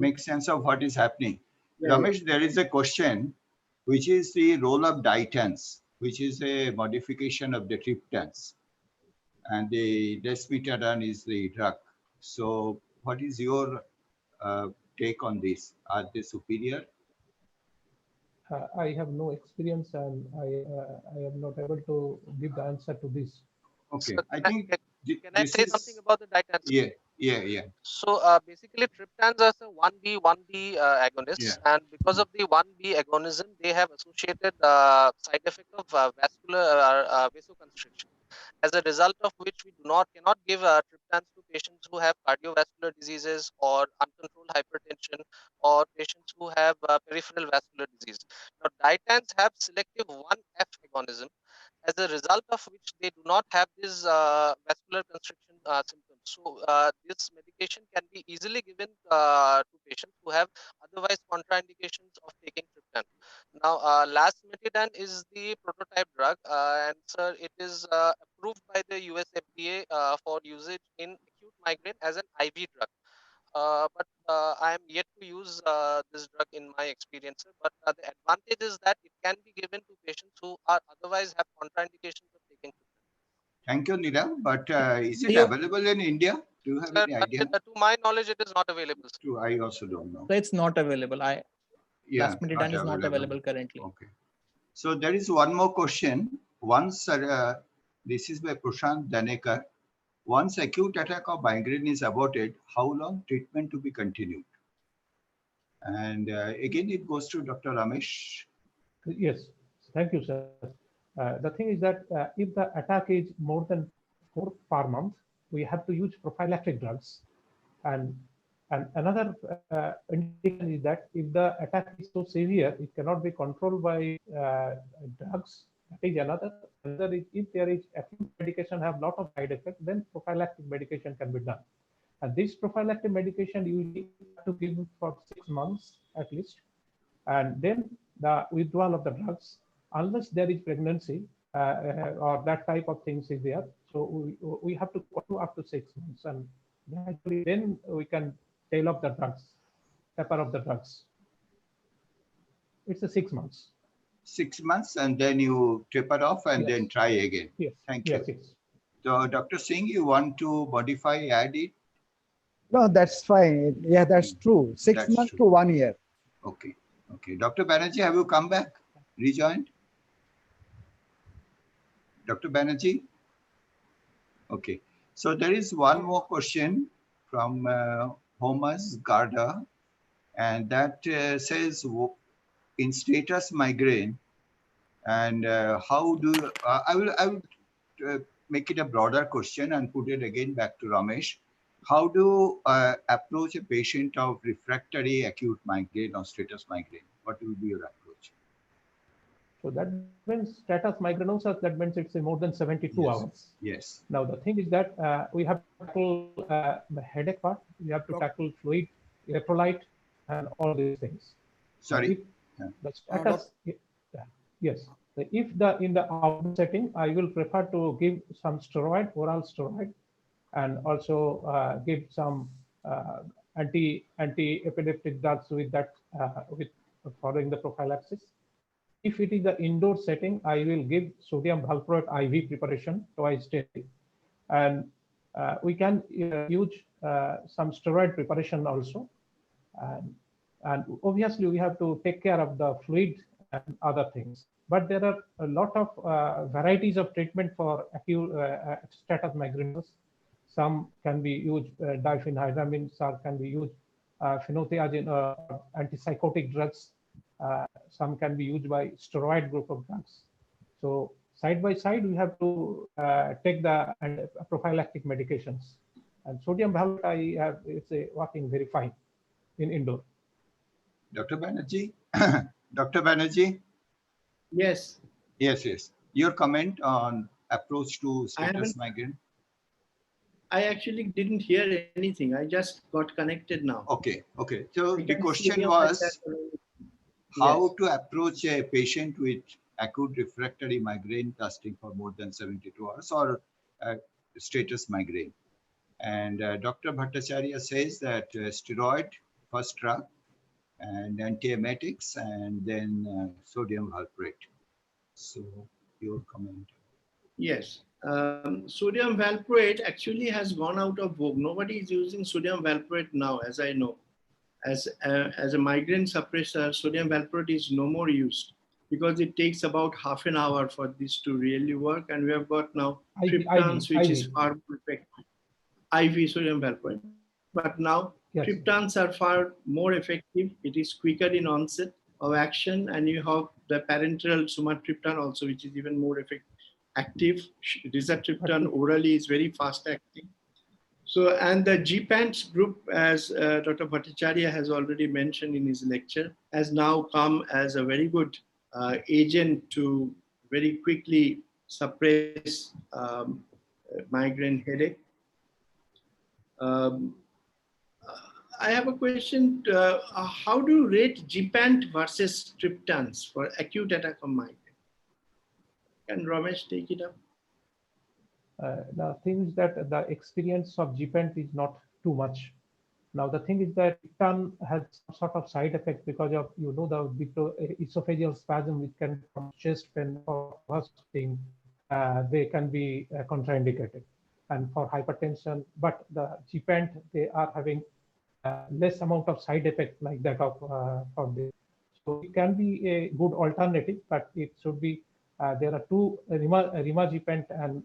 make sense of what is happening? Yeah, Ramesh, there is a question, which is the role of ditans, which is a modification of the triptans, and the desmetadan is the drug. So what is your take on this? Are they superior? I have no experience, and I am not able to give the answer to this. Okay, So I think. Can I say something about the ditans? Yeah. So basically, triptans are the 1B agonists, and because of the 1B agonism, they have associated side effect of vascular vasoconstriction. As a result of which, we cannot give triptans to patients who have cardiovascular diseases or uncontrolled hypertension, or patients who have peripheral vascular disease. Now, ditans have selective 1F agonism, as a result of which they do not have this vascular constriction symptoms. So this medication can be easily given to patients who have otherwise contraindications of taking triptan. Now, lasmiditan is the prototype drug, and sir, it is approved by the US FDA for usage in acute migraine as an IV drug. But I am yet to use this drug in my experience. But the advantage is that it can be given to patients who are otherwise have contraindications of taking triptan. Thank you, Nira. But is it available in India? Do you have any idea? To my knowledge, it is not available. True, I also don't know. So it's not available. Lasmiditan is not available currently. Okay. So there is one more question. Once this is by Prashant Danekar. Once acute attack of migraine is aborted, how long treatment to be continued? And again, it goes to Dr. Ramesh. Yes, thank you, sir. The thing is that if the attack is more than 4 per month, we have to use prophylactic drugs. And another indication is that if the attack is so severe, it cannot be controlled by drugs. That is another is if there is acute medication have lot of side effects, then prophylactic medication can be done. And this prophylactic medication usually have to give for 6 months at least, and then the withdrawal of the drugs, unless there is pregnancy or that type of things is there. So we have to go up to 6 months, and gradually then we can tail off the drugs, taper off the drugs. It's a 6 months. 6 months, and then you taper off and then try again. Yes. Thank you. Yes. So, Dr. Singh, you want to modify, add it? No, that's fine. Yeah, that's true. 6 months to 1 year. Okay. Dr. Banerjee, have you come back? Rejoined? Dr. Banerjee? Okay. So there is one more question from Homas Garda, and that says, in status migraine, and how do I will make it a broader question and put it again back to Ramesh. How do approach a patient of refractory acute migraine or status migraine? What will be your approach? So that means status migrainosus, that means it's more than 72 hours. Yes. Now the thing is that we have to tackle the headache part, we have to tackle fluid, electrolyte, and all these things. Sorry. The status, Yes. So if in the outdoor setting, I will prefer to give some steroid, oral steroid, and also give some anti-epileptic drugs with that with following the prophylaxis. If it is the indoor setting, I will give sodium valproate IV preparation twice daily, and we can use some steroid preparation also. And obviously, we have to take care of the fluid and other things. But there are a lot of varieties of treatment for acute status migrainosus. Some can be used diphenhydramine, some can be used phenothiazine, antipsychotic drugs. Some can be used by steroid group of drugs. So side by side, we have to take the prophylactic medications. And sodium valproate, it's working very fine in indoor. Dr. Banerjee? Dr. Banerjee? Yes. Yes, yes. Your comment on approach to status migraine? I actually didn't hear anything. I just got connected now. Okay, okay. So the question was how to approach a patient with acute refractory migraine lasting for more than 72 hours or status migraine. And Dr. Bhattacharya says that steroid, first drug, and antiemetics, and then sodium valproate. So your comment. Yes. Sodium valproate actually has gone out of vogue. Nobody is using sodium valproate now, as I know. As a migraine suppressor, sodium valproate is no more used because it takes about half an hour for this to really work. And we have got now triptans, which is far more effective. IV sodium valproate. But now triptans are far more effective. It is quicker in onset of action, and you have the parenteral sumatriptan also, which is even more effective. Active. Rizatriptan orally is very fast acting. So, and the GPANTS group, as Dr. Bhattacharya has already mentioned in his lecture, has now come as a very good agent to very quickly suppress migraine headache. I have a question. How do you rate GPANT versus triptans for acute attack of migraine? Can Ramesh take it up? The thing is that the experience of GPANT is not too much. Now the thing is that triptan has some sort of side effect because of the esophageal spasm, which can from chest pain or worst thing, they can be contraindicated. And for hypertension, but the GPANT, they are having less amount of side effect like that of for this. So it can be a good alternative, but it should be. There are two rimagepant, and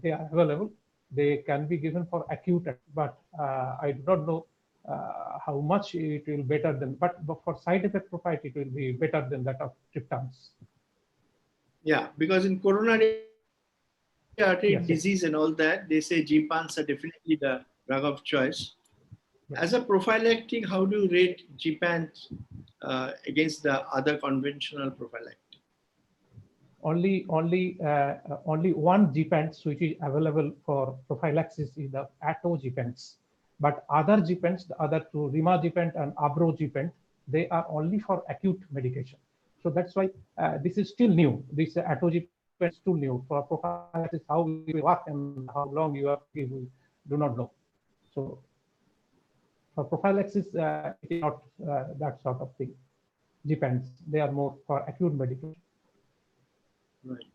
they are available. They can be given for acute, but I do not know how much it will better than. But for side effect profile, it will be better than that of triptans. Yeah, because in coronary artery disease and all that, they say GPANTs are definitely the drug of choice. As a prophylactic, how do you rate GPANT against the other conventional prophylactic? Only one GPANTs which is available for prophylaxis is the ATO GPANTs. But other GPANTs, the other two, rimagepant and abrogepant, they are only for acute medication. So that's why this is still new. This ATO GPANT is still new. For prophylaxis, how we work and how long you are, we do not know. So for prophylaxis, it is not that sort of thing. GPANTs, they are more for acute medication. Right.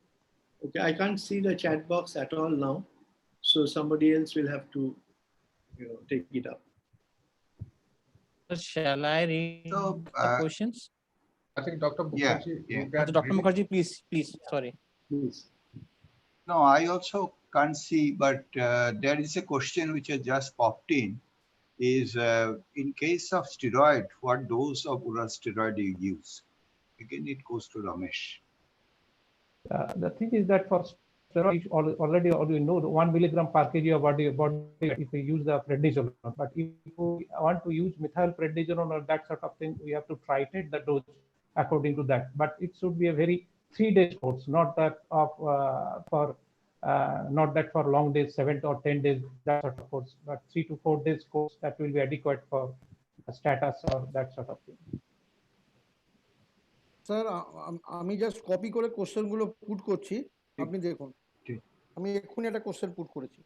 Okay, I can't see the chat box at all now, so somebody else will have to, take it up. Shall I read the questions? I think Dr. Mukherjee. Dr. Mukherjee, please. Sorry. Please. No, I also can't see, but there is a question which has just popped in. Is in case of steroid, what dose of oral steroid do you use? Again, it goes to Ramesh. The thing is that for steroid, already know the 1 milligram per kg of body if we use the prednisolone. But if we want to use methylprednisolone or that sort of thing, we have to titrate the dose according to that. But it should be a very 3-day course, not that of not that for long days, 7 or 10 days, that sort of course, but 3 to 4 days course that will be adequate for status or that sort of thing. Sir আমি just copy করে কোশ্চেনগুলো put করছি, আপনি দেখুন। আমি এক্ষুনি একটা question put করেছি।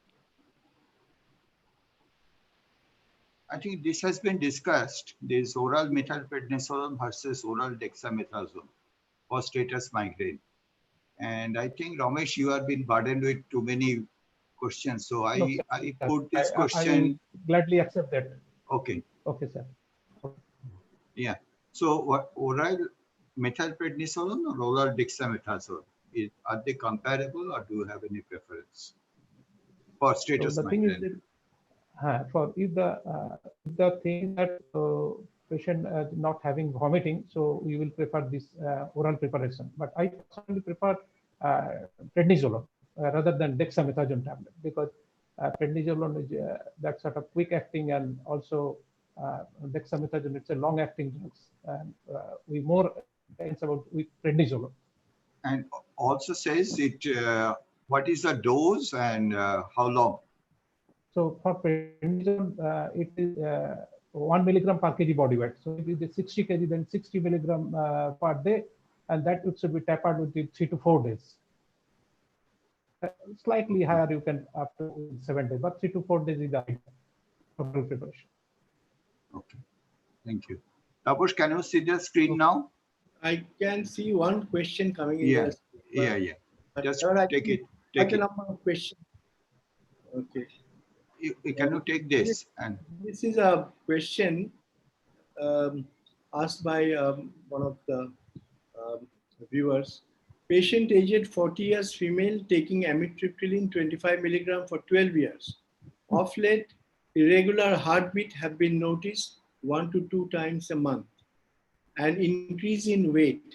I think this has been discussed. This oral methylprednisolone versus oral dexamethasone for status migraine. And I think, Ramesh, you have been burdened with too many questions. So No, sir. I put this I question. gladly accept that. Okay. Okay, sir. Yeah. So what oral methylprednisolone or oral dexamethasone? Are they comparable or do you have any preference for status So the thing is migraine? that, for if the thing that patient not having vomiting, so we will prefer this oral preparation. But I personally prefer prednisolone rather than dexamethasone tablet, because prednisolone is that sort of quick acting, and also dexamethasone, it's a long acting drugs, and we more intense about with prednisolone. And also says it. What is the dose and how long? So for prednisone, it is 1 milligram per kg body weight. So if it is 60 kg, then 60 milligram per day, and that should be tapered within 3 to 4 days. Slightly higher, you can up to 7 days, but 3 to 4 days is the ideal for preparation. Okay, thank you. Taposh, can you see the screen now? I can see one question coming in. Yeah, there. yeah. Just take it. Take it. Number of question. Okay. Can you take this? And this is a question asked by one of the viewers. Patient aged 40 years, female, taking amitriptyline 25 milligram for 12 years. Of late, irregular heartbeat have been noticed 1 to 2 times a month, and increase in weight.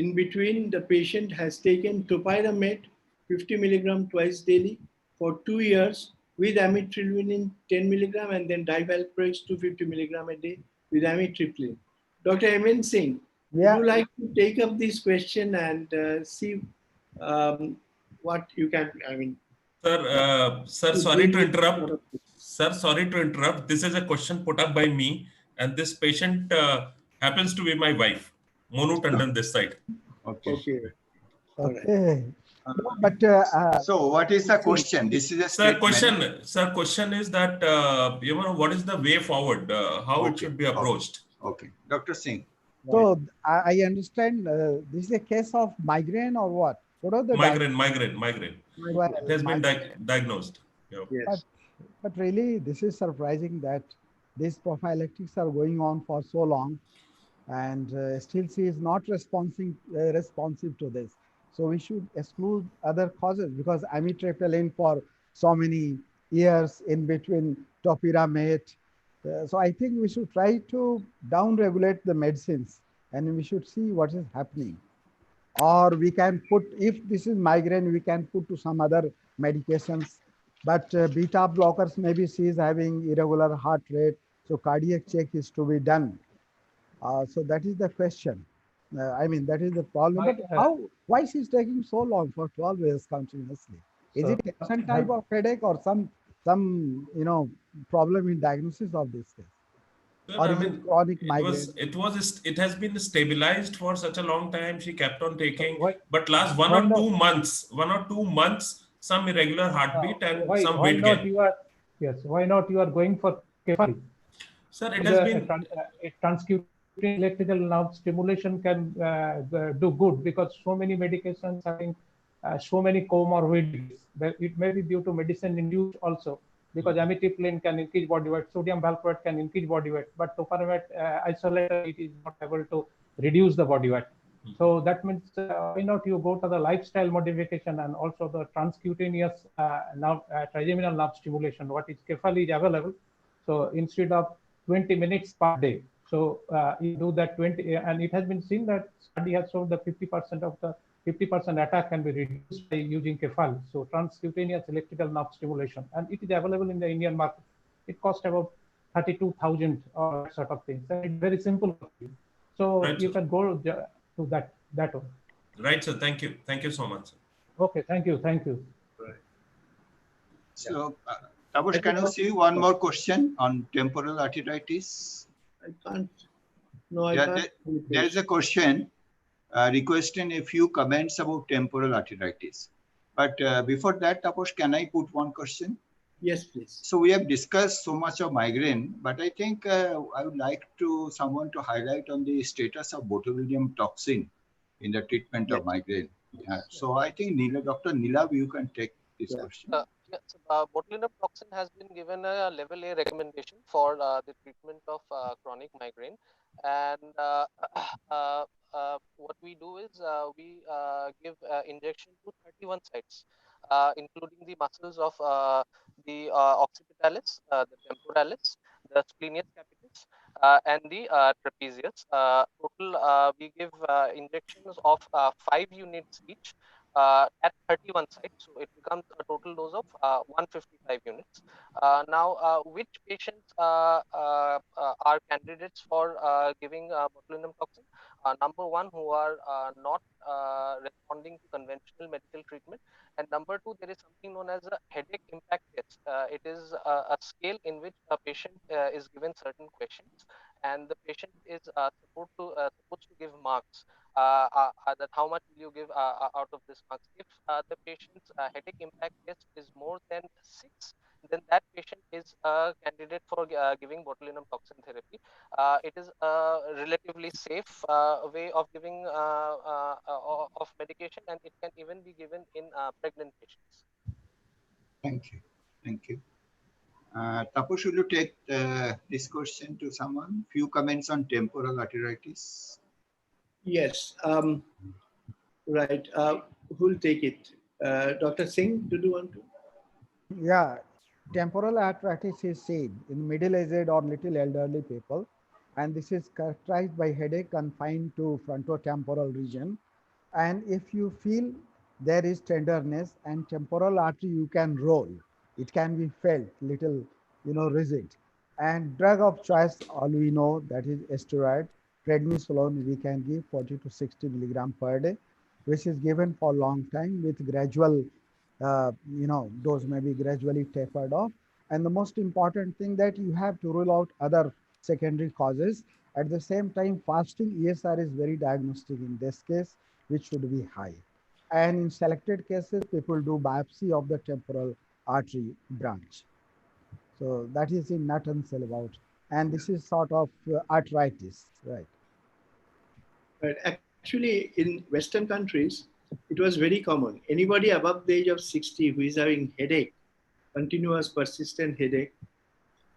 In between, the patient has taken topiramate 50 milligram twice daily for 2 years with amitriptyline 10 milligram, and then divalproex 250 milligram a day with amitriptyline. Dr. Emin Singh, would you like to take up this question and see what you can, Sir, sorry to interrupt. Sir, sorry to interrupt. This is a question put up by me, and this patient happens to be my wife, Monu Tandon, this side. Okay. Okay. But so what is the question? This is a question is that what is the way forward? How it should be approached? Okay, Dr. Singh. So I understand this is a case of migraine or what? What are the migraine? Well, it has been diagnosed. Yeah. Yes. But really, this is surprising that these prophylactics are going on for so long, and still she is not responsive to this. So we should exclude other causes, because amitriptyline for so many years in between topiramate. So I think we should try to down-regulate the medicines, and we should see what is happening. Or we can put, if this is migraine, we can put to some other medications. But beta blockers, maybe she is having irregular heart rate, so cardiac check is to be done. So that is the question. I mean, that is the problem. But why she is taking so long for 12 years continuously? Is it some type of headache or some problem in diagnosis of this case? Or is it chronic migraine? It has been stabilized for such a long time. She kept on taking, but last 1 or 2 months, some irregular heartbeat and some weight gain. Why not you are going for Kefali? Sir, it has been a transcutaneous electrical nerve stimulation can do good, because so many medications having so many comorbidities. It may be due to medicine induced also, because amitriptyline can increase body weight, sodium valproate can increase body weight, but topiramate isolated, it is not able to reduce the body weight. So that means why not you go to the lifestyle modification and also the transcutaneous trigeminal nerve stimulation, what is Kefali is available. So instead of 20 minutes per day, so you do that 20, and it has been seen that study has shown that 50% attack can be reduced by using Kefali. So transcutaneous electrical nerve stimulation, and it is available in the Indian market. It costs about 32,000 or sort of things. And it's very simple. So you can go to that one. Right, sir. Thank you so much, sir. Okay, thank you. Right. So Taposh, can you see one more question on temporal arteritis? I can't. No, I can't. There is a question. requesting a few comments about temporal arteritis. But before that, Taposh, can I put one question? Yes, please. So we have discussed so much of migraine, but I think I would like someone to highlight on the status of botulinum toxin in the treatment of migraine. So I think Dr. Nilav, you can take this question. Yes, botulinum toxin has been given a level A recommendation for the treatment of chronic migraine, and what we do is we give injection to 31 sites, including the muscles of the occipitalis, the temporalis, the splenius capitis, and the trapezius. Total, we give injections of 5 units each at 31 sites. So it becomes a total dose of 155 units. Now, which patients are candidates for giving botulinum toxin? Number one, who are not responding to conventional medical treatment. And number two, there is something known as a headache impact test. It is a scale in which a patient is given certain questions, and the patient is supposed to give marks. That how much will you give out of this marks? If the patient's headache impact test is more than 6, then that patient is a candidate for giving botulinum toxin therapy. It is a relatively safe way of giving of medication, and it can even be given in pregnant patients. Thank you. Thank you. Taposh, will you take this question to someone? Few comments on temporal arteritis. Yes. Right. Who will take it? Dr. Singh, do you want to? Yeah, temporal arteritis is seen in middle-aged or little elderly people, and this is characterized by headache confined to frontotemporal region. And if you feel there is tenderness and temporal artery, you can roll. It can be felt little, rigid. And drug of choice, all we know, that is steroid. Prednisolone we can give 40 to 60 milligram per day, which is given for long time with gradual dose may be gradually tapered off. And the most important thing that you have to rule out other secondary causes. At the same time, fasting ESR is very diagnostic in this case, which should be high. And in selected cases, people do biopsy of the temporal artery branch. So that is in nut and shell about. And this is sort of arthritis, right? Right. Actually, in Western countries, it was very common. Anybody above the age of 60 who is having headache, continuous persistent headache,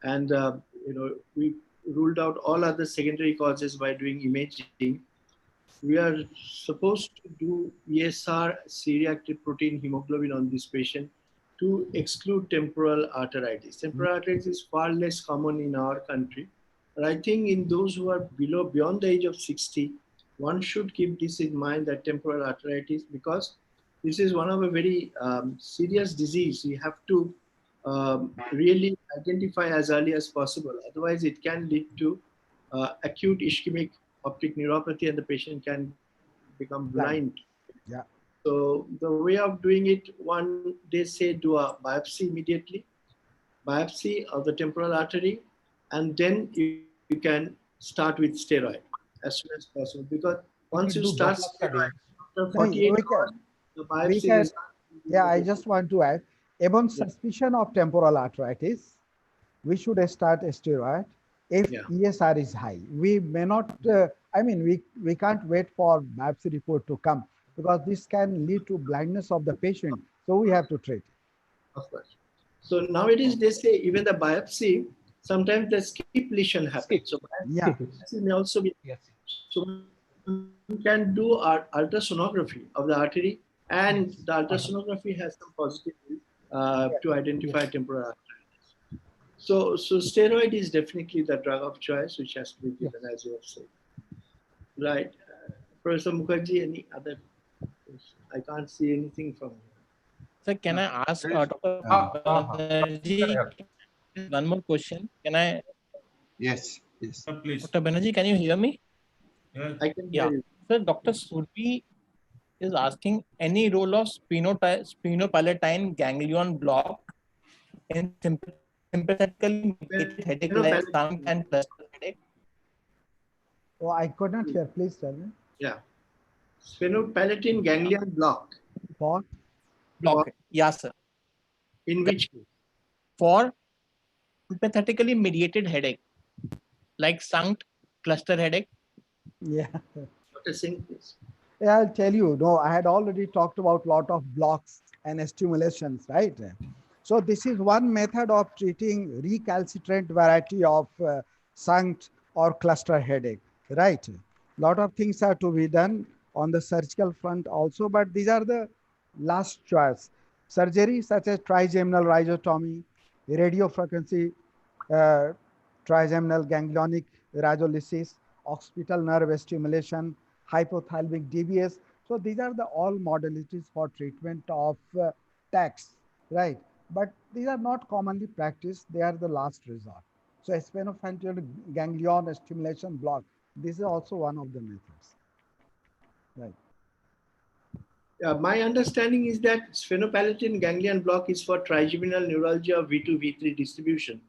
and we ruled out all other secondary causes by doing imaging. We are supposed to do ESR, C-reactive protein hemoglobin on this patient to exclude temporal arteritis. Temporal arteritis is far less common in our country. But I think in those who are beyond the age of 60, one should keep this in mind, that temporal arteritis, because this is one of a very serious disease. You have to really identify as early as possible. Otherwise, it can lead to acute ischemic optic neuropathy, and the patient can become blind. Yeah. So the way of doing it, they say do a biopsy immediately, biopsy of the temporal artery, and then you can start with steroid as soon as possible. Because once you start steroid, after 48 hours, the biopsy is. Yeah, I just want to add, upon suspicion of temporal arteritis, we should start a steroid if ESR is high. We may not, we can't wait for biopsy report to come, because this can lead to blindness of the patient. So we have to treat. Of course. So nowadays they say even the biopsy, sometimes the skip lesion happens. So biopsy may also be. So you can do ultrasonography of the artery, and the ultrasonography has some positive to identify temporal arteritis. So steroid is definitely the drug of choice, which has to be given, as you have said. Right. Professor Mukherjee, any other? I can't see anything from here. Sir, can I ask Dr. Banerjee one more question? Can I? Yes, yes. Please. Dr. Banerjee, can you hear me? I can hear you. Sir, Dr. Surbi is asking any role of sphenopalatine ganglion block in sympathetically mediated headache like tongue and cluster headache. Oh, I could not hear. Please tell me. Yeah. Sphenopalatine ganglion block. For? Block. Yeah, sir. In which case? For sympathetically mediated headache, like SUNCT, cluster headache. Yeah. What a sync is. Yeah, I'll tell you. No, I had already talked about lot of blocks and stimulations, right? So this is one method of treating recalcitrant variety of SUNCT or cluster headache, right? Lot of things are to be done on the surgical front also, but these are the last choice. Surgery such as trigeminal rhizotomy, radiofrequency, trigeminal ganglionic rhabdolysis, occipital nerve stimulation, hypothalamic DBS. So these are the all modalities for treatment of TACs, right? But these are not commonly practiced. They are the last resort. So sphenopalatine ganglion stimulation block, this is also one of the methods, right? My understanding is that sphenopalatine ganglion block is for trigeminal neuralgia V2, V3 distribution.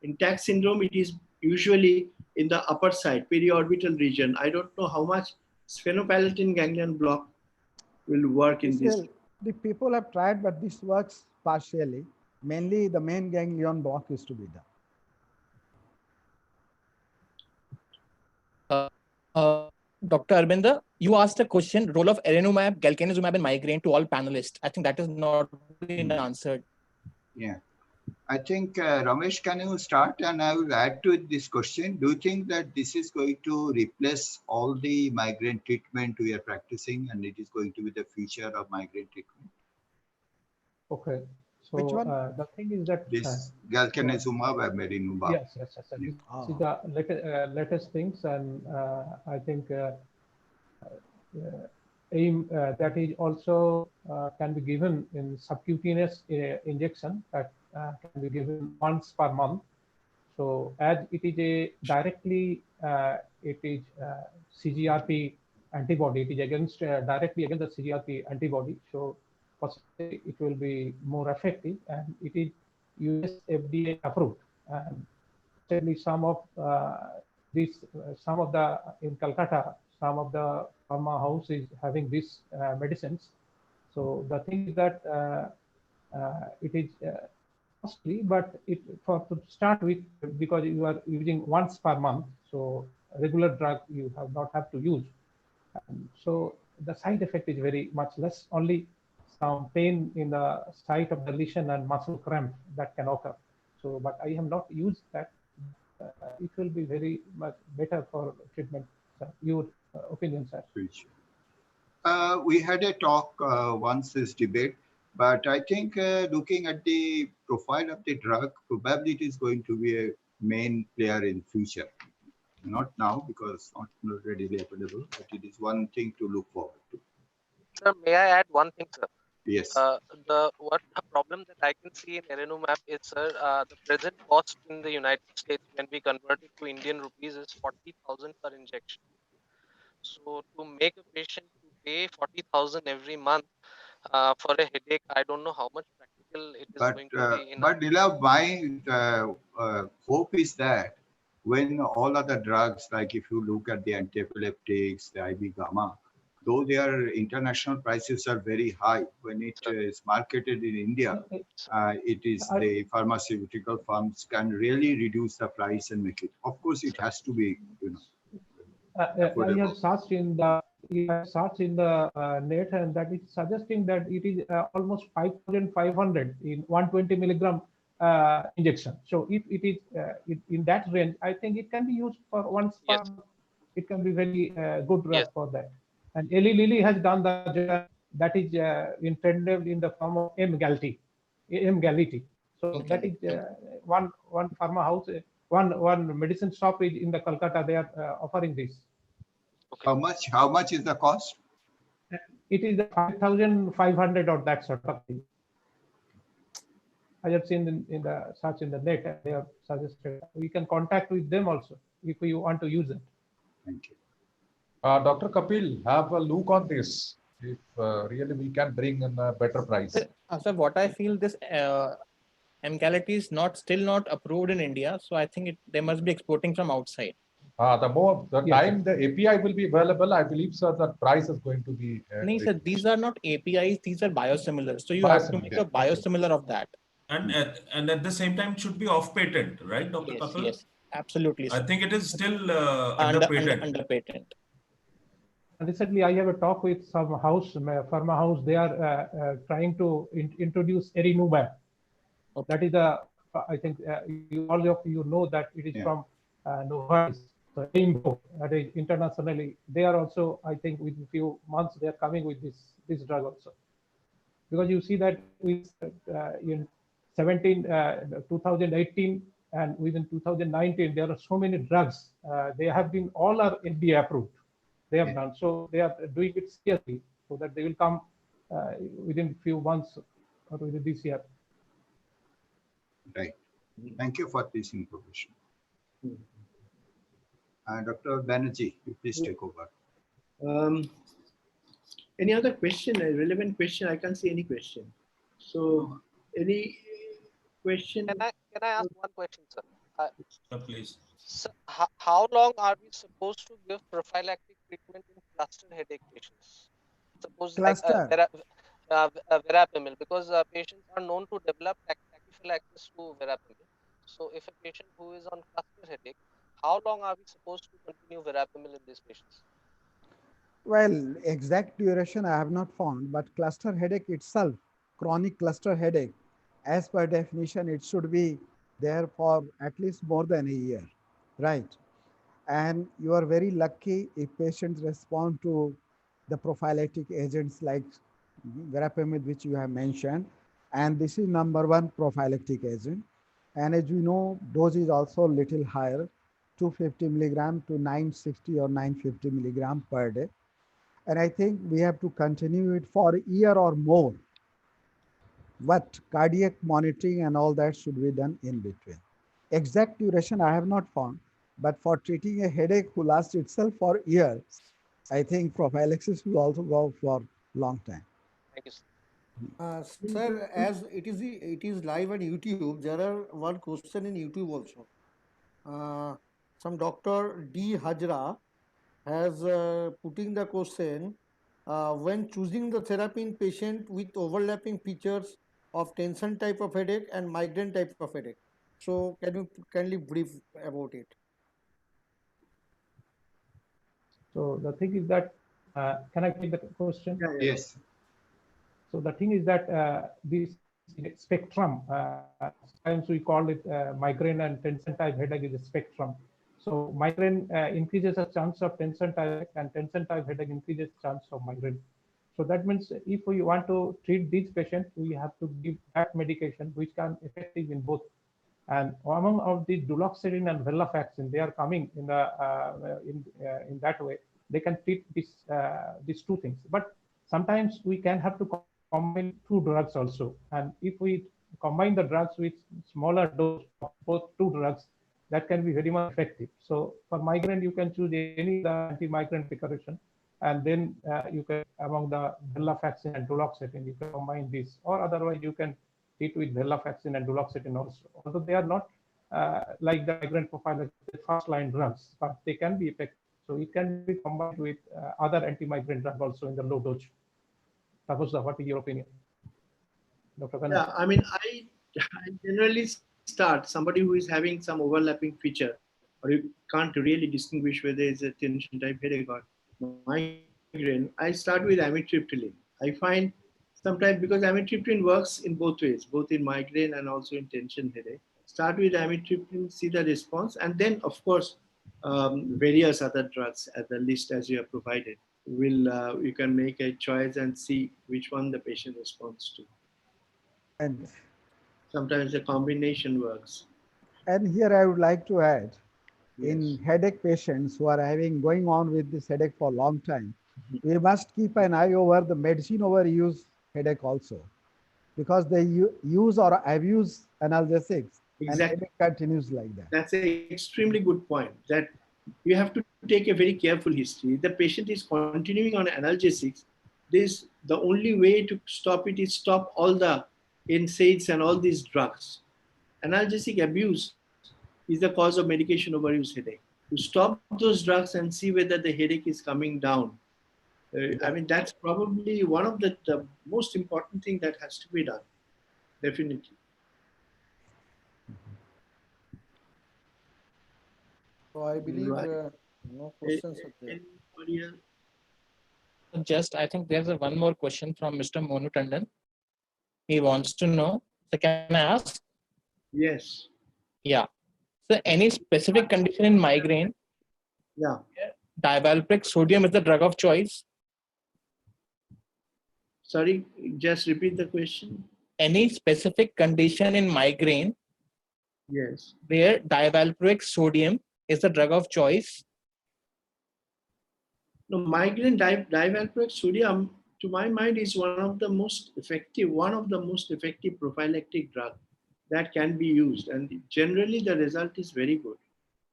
In TAC syndrome, it is usually in the upper side, periorbital region. I don't know how much sphenopalatine ganglion block will work in this. Well, the people have tried, but this works partially. Mainly the main ganglion block is to be done. Dr. Arbinder, you asked a question, role of erenumab, galcanezumab in migraine to all panelists. I think that is not been answered. Yeah. I think, Ramesh, can you start? And I will add to this question. Do you think that this is going to replace all the migraine treatment we are practicing and it is going to be the future of migraine treatment? Okay. So which one? The thing is that this galcanezumab and adalimumab. Yes. This is the latest things, and I think AIM that is also can be given in subcutaneous injection that can be given once per month. So as it is a directly it is CGRP antibody, it is against directly against the CGRP antibody. So possibly it will be more effective, and it is US FDA approved. And certainly some of some of the in Calcutta, some of the pharma house is having these medicines. So the thing is that it is costly, but it to start with, because you are using once per month, so regular drug you have to use. And so the side effect is very much less, only some pain in the site of the lesion and muscle cramp that can occur. So, but I have not used that. It will be very much better for treatment. Sir. Your opinion, sir? We had a talk once this debate, but I think looking at the profile of the drug, probably it is going to be a main player in future. Not now because not readily available, but it is one thing to look forward to. Sir, may I add one thing, sir? Yes. The problem that I can see in erenumab is, sir, the present cost in the United States when we convert it to Indian rupees is 40,000 per injection. So to make a patient to pay 40,000 every month for a headache, I don't know how much practical it is going to be. But Nila, my hope is that when all other drugs, like if you look at the antiepileptics, the IV gamma, though their international prices are very high, when it is marketed in India, it is the pharmaceutical firms can really reduce the price and make it. Of course, it has to be, I have searched in the net, and that is suggesting that it is almost 5,500 in 120 milligram injection. So if it is in that range, I think it can be used for once per month. It can be very good drug for that. And Eli Lilly has done that is intended in the form of Emgality. So that is one pharma house, one medicine shop is in the Calcutta. They are offering this. Okay. How much is the cost? It is 5,500 or that sort of thing. I have seen in the search in the net. They have suggested we can contact with them also if you want to use it. Thank you. Dr. Kapil, have a look on this. If really we can bring in a better price. So what I feel, this Emgality is still not approved in India. So I think they must be exporting from outside. The Yes, time the API will be available, I believe, sir, the price is going to be. No, sir, these are not APIs, these are biosimilars. So you have to make a biosimilar of that. And at the same time, it should be off patent, right, Dr. Yes, Kapil? yes, absolutely. I Sir. think it is still under patent. Under patent. Recently, I have a talk with some pharma house. They are trying to introduce Erinumab. Okay. That is I think all of you know that it is from Novartis. So Rimbo, that is internationally. They are also, I think, within a few months, they are coming with this drug also. Because you see that with in 2018 and within 2019, there are so many drugs. They have been, all are FDA approved. They have done. So they are doing it seriously so that they will come within a few months or within this year. Right. Thank you for this information. Dr. Banerjee, you please take over. Any other question, a relevant question? I can't see any question. So, any question? Can I ask one question, sir? Please. So how long are we supposed to give prophylactic treatment in cluster headache patients? Suppose Cluster. verapamil, because patients are known to develop tachyphylaxis to verapamil. So if a patient who is on cluster headache, how long are we supposed to continue verapamil in these patients? Well, exact duration I have not found, but cluster headache itself, chronic cluster headache, as per definition, it should be there for at least more than a year, right? And you are very lucky if patients respond to the prophylactic agents like verapamil, which you have mentioned. And this is number one prophylactic agent. And as you know, dose is also a little higher, 250 milligram to 960 or 950 milligram per day. And I think we have to continue it for a year or more. But cardiac monitoring and all that should be done in between. Exact duration I have not found, but for treating a headache who lasts itself for years, I think prophylaxis will also go for long time. Thank you, sir. Sir, as it is live on YouTube, there are one question in YouTube also. Some Dr. D. Hajra has putting the question, when choosing the therapy in patient with overlapping features of tension type of headache and migraine type of headache. So can you kindly brief about it? So the thing is that, can I take the question? Yes. So the thing is that this spectrum, sometimes we call it migraine and tension type headache is a spectrum. So migraine increases the chance of tension type and tension type headache increases chance of migraine. So that means if we want to treat these patients, we have to give that medication which can effective in both. And among of the duloxetine and venlafaxine, they are coming in the in that way. They can treat these two things. But sometimes we can have to combine two drugs also. And if we combine the drugs with smaller dose of both two drugs, that can be very much effective. So for migraine, you can choose any anti-migraine preparation, and then you can, among the venlafaxine and duloxetine, you can combine this, or otherwise you can treat with venlafaxine and duloxetine also. Although they are not like the migraine profile, like the first-line drugs, but they can be effective. So it can be combined with other anti-migraine drug also in the low dose. Suppose, what is your opinion, Dr. Banerjee? Yeah, I mean, I generally start somebody who is having some overlapping feature, or you can't really distinguish whether it's a tension type headache or migraine. I start with amitriptyline. I find sometimes, because amitriptyline works in both ways, both in migraine and also in tension headache. Start with amitriptyline, see the response, and then of course various other drugs at the list as you have provided. You can make a choice and see which one the patient responds to. And sometimes the combination works. And here I would like to add, in headache patients who are going on with this headache for a long time, we must keep an eye over the medicine overuse headache also, because they use or abuse analgesics, and headache continues like that. That's an extremely good point, that you have to take a very careful history. If the patient is continuing on analgesics, the only way to stop it is stop all the NSAIDs and all these drugs. Analgesic abuse is the cause of medication overuse headache. to stop those drugs and see whether the headache is coming down. I mean, that's probably one of the most important thing that has to be done. Definitely. So I believe Right. no questions are there. Anybody else? Just, I think there's one more question from Mr. Monu Tandon. He wants to know, so can I ask? Yes. Yeah. So any specific condition in migraine, Yeah. divalproic sodium is the drug of choice? Sorry, just repeat the question. Any specific condition in migraine Yes. where divalproic sodium is the drug of choice? No, migraine divalproic sodium, to my mind, is one of the most effective prophylactic drug that can be used, and generally the result is very good.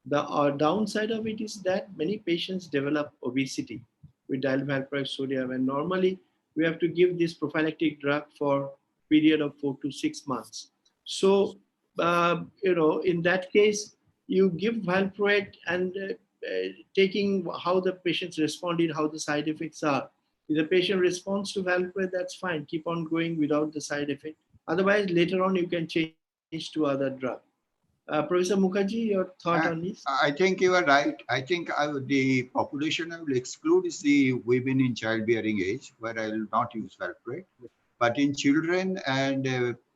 The downside of it is that many patients develop obesity with divalproic sodium, and normally we have to give this prophylactic drug for a period of 4 to 6 months. So, in that case, you give valproate and taking how the patients responded, how the side effects are. If the patient responds to valproate, that's fine. Keep on going without the side effect. Otherwise, later on, you can change to other drug. Professor Mukherjee, your thought on this? I think you are right. I think the population I will exclude is the women in childbearing age, where I will not use valproate. But in children and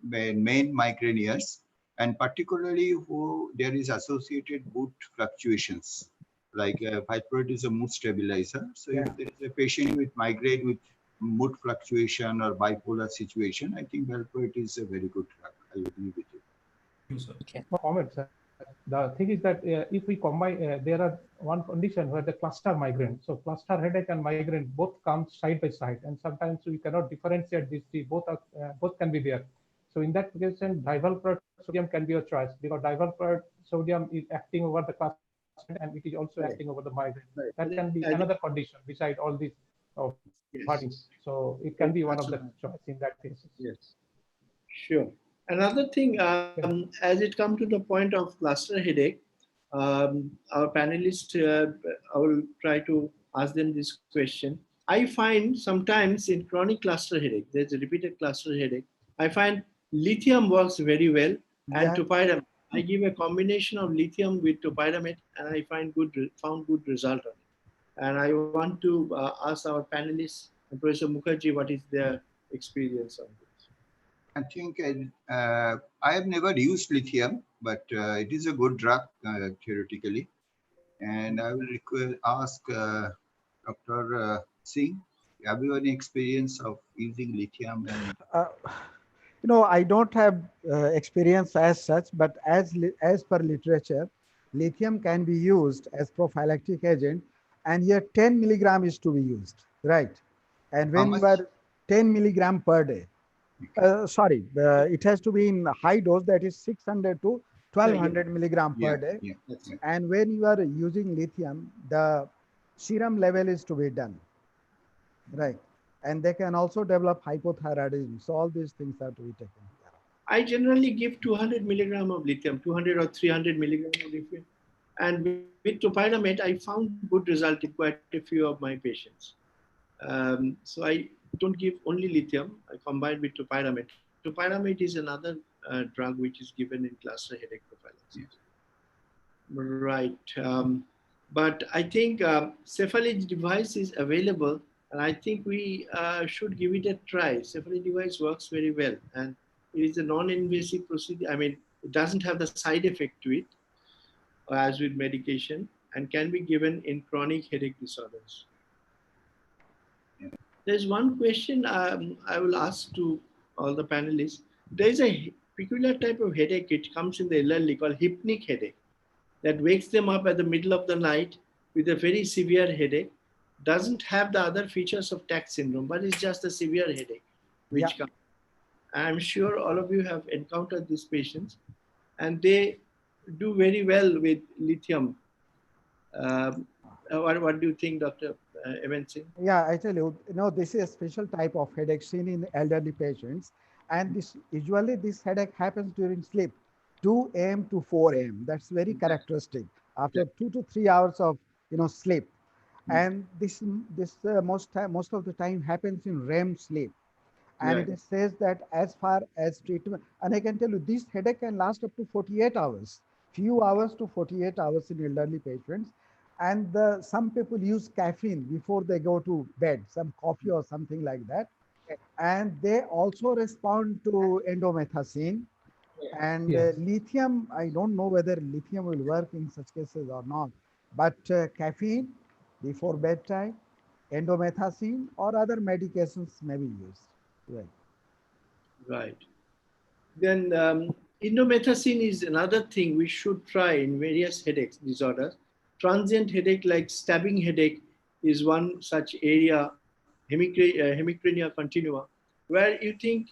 main migrainiers, and particularly who there is associated mood fluctuations, like valproate is a mood stabilizer. So if there is a patient with migraine with mood fluctuation or bipolar situation, I think valproate is a very good drug. I agree with you. No comment, sir. The thing is that if we combine, there are one condition where the cluster migraine. So cluster headache and migraine both come side by side, and sometimes we cannot differentiate these three. Both can be there. So in that case, divalproate sodium can be a choice, because divalproate sodium is acting over the cluster and it is also acting over the migraine. That can be another condition beside all these bodies. So it can be one of the choice in that case. Yes. Sure. Another thing, as it comes to the point of cluster headache, our panelists, I will try to ask them this question. I find sometimes in chronic cluster headache, there's a repeated cluster headache, I find lithium works very well, and topiramate. I give a combination of lithium with topiramate, and I found good result on it. And I want to ask our panelists and Professor Mukherjee what is their experience on this. I think I have never used lithium, but it is a good drug theoretically. And I will ask Dr. Singh, have you any experience of using lithium? And I don't have experience as such, but as per literature, lithium can be used as prophylactic agent, and here 10 milligram is to be used, right? And when you are 10 milligram per day, it has to be in high dose, that is 600 to 1200 milligram per day. And when you are using lithium, the serum level is to be done, right? And they can also develop hypothyroidism. So all these things have to be taken care of. I generally give 200 milligram of lithium, 200 or 300 milligram of lithium. And with topiramate, I found good result in quite a few of my patients. So I don't give only lithium, I combine with topiramate. Topiramate is another drug which is given in cluster headache prophylaxis. Right. But I think Cephalid device is available, and I think we should give it a try. Cephalid device works very well, and it is a non-invasive procedure. I mean, it doesn't have the side effect to it, as with medication, and can be given in chronic headache disorders. There's one question I will ask to all the panelists. There's a peculiar type of headache which comes in the elderly called hypnic headache that wakes them up at the middle of the night with a very severe headache. Doesn't have the other features of TAC syndrome, but it's just a severe headache which comes. I'm sure all of you have encountered these patients, and they do very well with lithium. What do you think, Dr. Evan Singh? Yeah, I tell you, this is a special type of headache seen in elderly patients. And usually this headache happens during sleep, 2 a.m. to 4 a.m. That's very characteristic. after 2 to 3 hours of sleep. And this most of the time happens in REM sleep. And Right. it says that as far as treatment, and I can tell you this headache can last up to 48 hours, few hours to 48 hours in elderly patients. And some people use caffeine before they go to bed, some coffee or something like that. And they also respond to endomethacin. And Yes. lithium, I don't know whether lithium will work in such cases or not, but caffeine before bedtime, endomethacin or other medications may be used. Right. Right. Then indomethacin is another thing we should try in various headache disorders. Transient headache like stabbing headache is one such area, hemicrania continua, where you think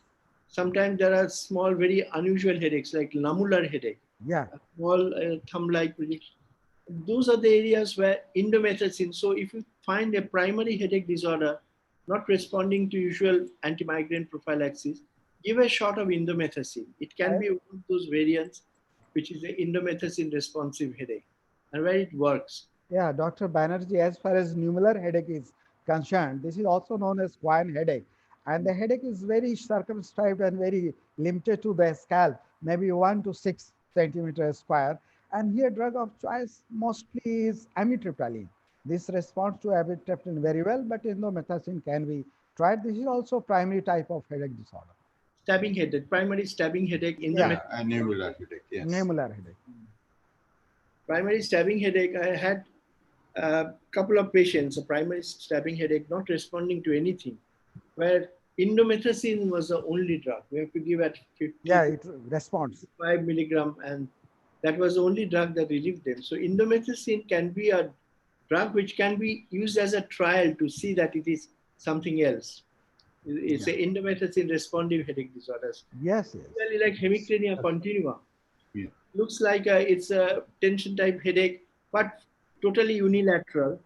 sometimes there are small, very unusual headaches like lamellar headache, Yeah. a small thumb-like projection. Those are the areas where indomethacin. So if you find a primary headache disorder not responding to usual anti-migraine prophylaxis, give a shot of indomethacin. It can be one of those variants, which is the indomethacin responsive headache, and where it works. Yeah, Dr. Banerjee, as far as nummular headache is concerned, this is also known as Cohen headache. And the headache is very circumscribed and very limited to the scalp, maybe 1 to 6 centimeters square. And here drug of choice mostly is amitriptyline. This responds to amitriptyline very well, but indomethacin can be tried. This is also primary type of headache disorder. Stabbing headache, primary stabbing headache in Yeah. the And nummular headache, yes. Nummular headache. primary stabbing headache. I had a couple of patients, a primary stabbing headache, not responding to anything, where indomethacin was the only drug. We have to give at 50 Yeah, it responds. 5 milligram, and that was the only drug that relieved them. So indomethacin can be a drug which can be used as a trial to see that it is something else. It's a indomethacin responsive headache disorders. Yes, yes. Really like hemicrania continua. Yeah. Looks like it's a tension type headache, but totally unilateral.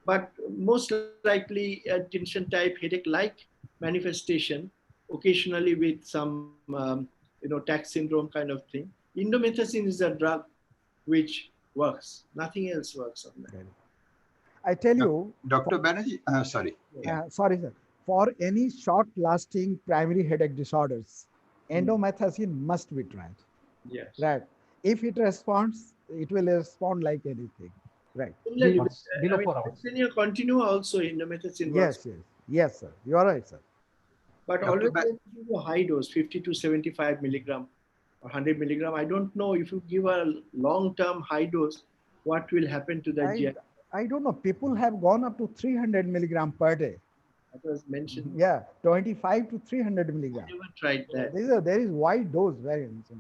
But most likely a tension type headache like manifestation, occasionally with some TAC syndrome kind of thing. Indomethacin is a drug which works. Nothing else works on that. I tell you, Dr. Banerjee, sorry. Yeah. sorry, sir. For any short-lasting primary headache disorders, endomethacin must be tried. Yes. Right. If it responds, it will respond like anything. Right. Below 4 hours. Schizophrenia continua also indomethacin Yes, works. yes. Yes, sir. You are right, sir. But Dr. always Ba- when you give a high dose, 50 to 75 milligram or 100 milligram. I don't know if you give a long-term high dose, what will happen to the GI. I don't know. People have gone up to 300 milligram per day. That was mentioned. Yeah, 25 to 300 milligram. I never tried that. There is wide dose variance.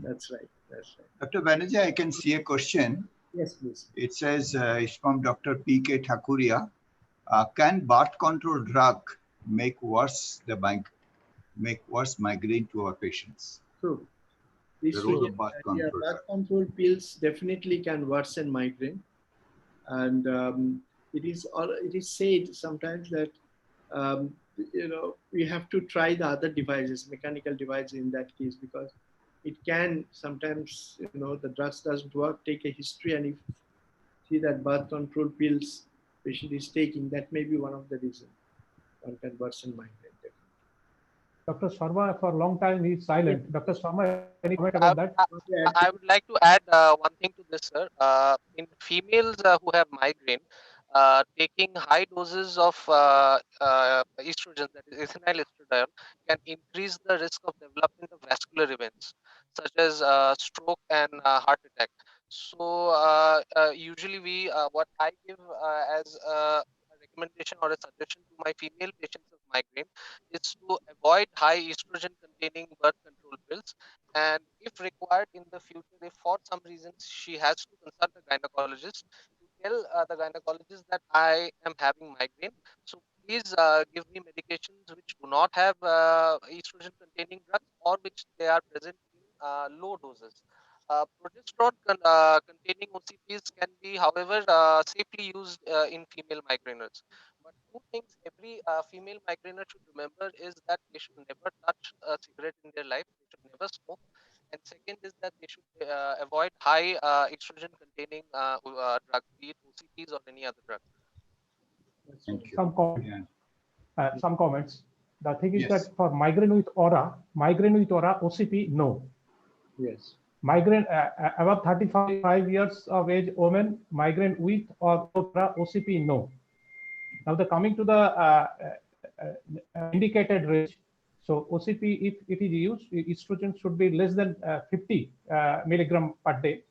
That's right. That's right. Dr. Banerjee, I can see a question. Yes, please. It says, it's from Dr. P.K. Thakuria. Can birth control drug make worse migraine to our patients? True. The role of birth Yeah, control. birth control pills definitely can worsen migraine, and it is said sometimes that we have to try the other devices, mechanical devices in that case, because it can sometimes the drugs doesn't work. Take a history, and if see that birth control pills patient is taking, that may be one of the reasons one can worsen migraine. Dr. Sharma, for a long time, he's silent. Dr. Sharma, any comment about that? I would like to add one thing to this, sir. In females who have migraine, taking high doses of estrogen, that is ethinyl estradiol, can increase the risk of development of vascular events such as stroke and heart attack. So usually what I give as a recommendation or a suggestion to my female patients of migraine is to avoid high estrogen containing birth control pills, and if required in the future, if for some reason she has to consult a gynecologist, to tell the gynecologist that I am having migraine, so please give me medications which do not have estrogen containing drugs, or which they are present in low doses. Progesterone containing OCPs can be, however, safely used in female migraineurs. But two things every female migrainer should remember is that they should never touch a cigarette in their life. They should never smoke, and second is that they should avoid high estrogen containing drugs, be it OCTs or any other drug. Thank you. Some comments. Yeah. Some comments. The thing is Yes. that for migraine with aura, OCP, no. Yes. Migraine above 35 years of age women, migraine with or aura, OCP, no. Now the coming to the indicated range. So OCP, if it is used, estrogen should be less than 50 milligram per day.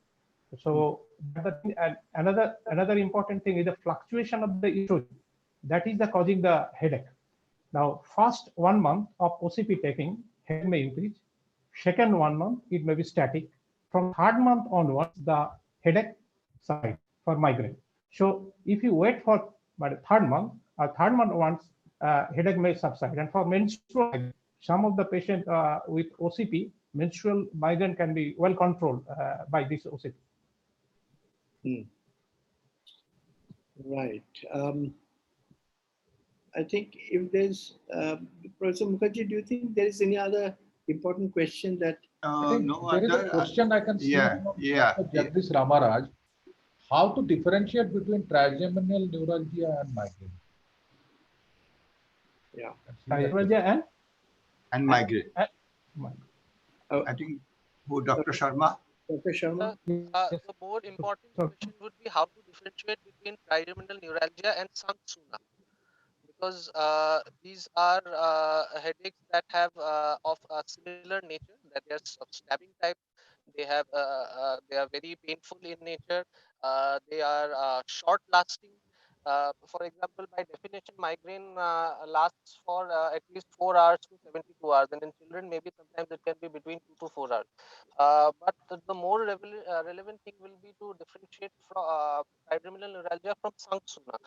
So and another important thing is the fluctuation of the estrogen. That is the causing the headache. Now, first 1 month of OCP taking, headache may increase. Second 1 month, it may be static. From third month onwards, the headache subsides for migraine. So if you wait for third month once, headache may subside. And for menstrual migraine, some of the patients with OCP, menstrual migraine can be well controlled by this OCP. Right. I think if there's, Professor Mukherjee, do you think there is any other important question that? I think No there is other. a question I can see Yeah, from yeah. Dr. Jagdish Ramaraj. How to differentiate between trigeminal neuralgia and migraine? Yeah. Neuralgia and migraine. Oh. I think who, Dr. Sharma? Dr. Sharma? The more important question would be how to differentiate between trigeminal neuralgia and Samsuna, because these are headaches that have of a similar nature, that they are of stabbing type. They have they are very painful in nature. They are short lasting. For example, by definition, migraine lasts for at least 4 hours to 72 hours, and in children, maybe sometimes it can be between 2 to 4 hours. But the more relevant thing will be to differentiate from trigeminal neuralgia from Samsuna.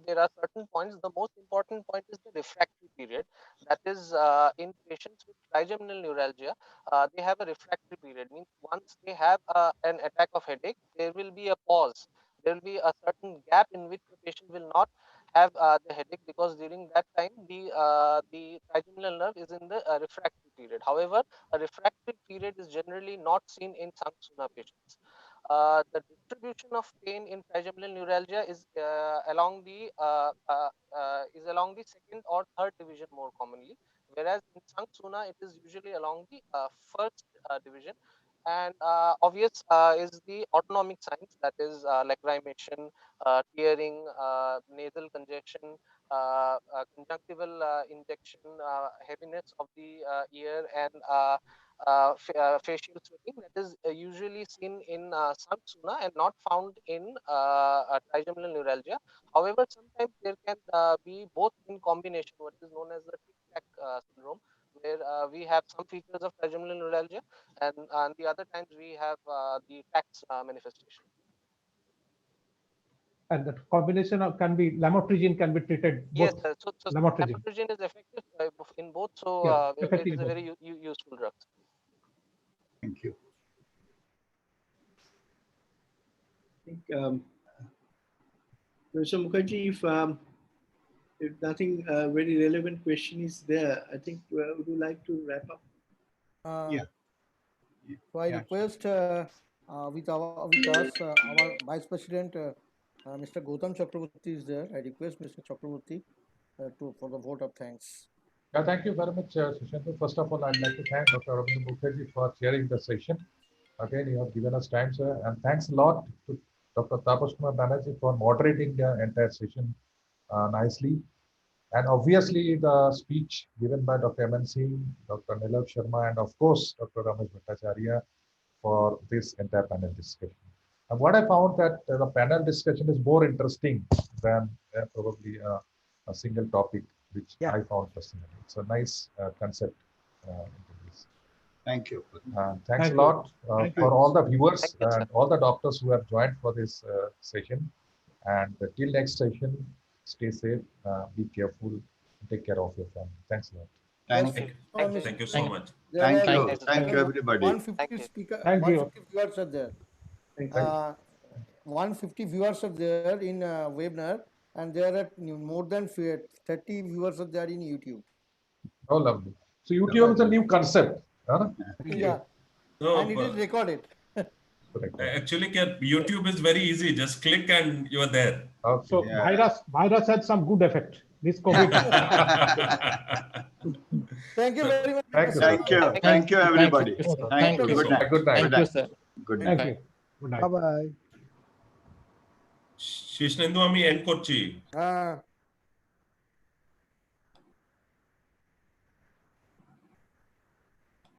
There are certain points. The most important point is the refractory period. That is, in patients with trigeminal neuralgia, they have a refractory period. Means once they have an attack of headache, there will be a pause. There will be a certain gap in which the patient will not have the headache, because during that time the trigeminal nerve is in the refractory period. However, a refractory period is generally not seen in Samsuna patients. The distribution of pain in trigeminal neuralgia is along the second or third division more commonly, whereas in Samsuna it is usually along the first division. And obvious is the autonomic signs, that is lacrimation, tearing, nasal congestion, conjunctival injection, heaviness of the ear, and facial sweating. That is usually seen in Samsuna and not found in trigeminal neuralgia. However, sometimes there can be both in combination, what is known as the tic-tac syndrome, where we have some features of trigeminal neuralgia, and the other times we have the tax manifestation. And the combination of lamotrigine can be treated both. Yes, so lamotrigine. lamotrigine is effective in both, so Yeah, it is a very useful drug. Thank you. I think, Professor Mukherjee, if nothing very relevant question is there, I think would you like to wrap up? Yeah. So I request with us our Vice President, Mr. Gautam Chakraborty is there. I request Mr. Chakraborty for the vote of thanks. Yeah, thank you very much, Sushanto. First of all, I'd like to thank Dr. Arvind Mukherjee for chairing the session. Again, you have given us time, sir. And thanks a lot to Dr. Tapas Kumar Banerjee for moderating the entire session nicely. And obviously, the speech given by Dr. M.N. Singh, Dr. Nilav Sharma, and of course, Dr. Ramesh Bhattacharya for this entire panel discussion. And what I found that the panel discussion is more interesting than probably a single topic, which I found personally. It's a nice concept into this. Thank you. Thanks a lot for all the viewers and all the doctors who have joined for this session. And till next session, stay safe, be careful, take care of your family. Thanks a lot. Thank you so much. Thank you. Thank you, everybody. 150 viewers are there. 150 viewers are there in webinar, and there are more than 30 viewers are there in YouTube. Oh, lovely. So YouTube is a new concept. Yeah, So, and it is recorded. actually, YouTube is very easy. Just click and you are there. So virus has some good effect. This COVID. Thank you very much. Thank you, everybody. Thank you. Good night. Good night. Thank you, sir. Good night. Thank you. Good night. Bye bye. শেষ নেন্দু আমি and করছি।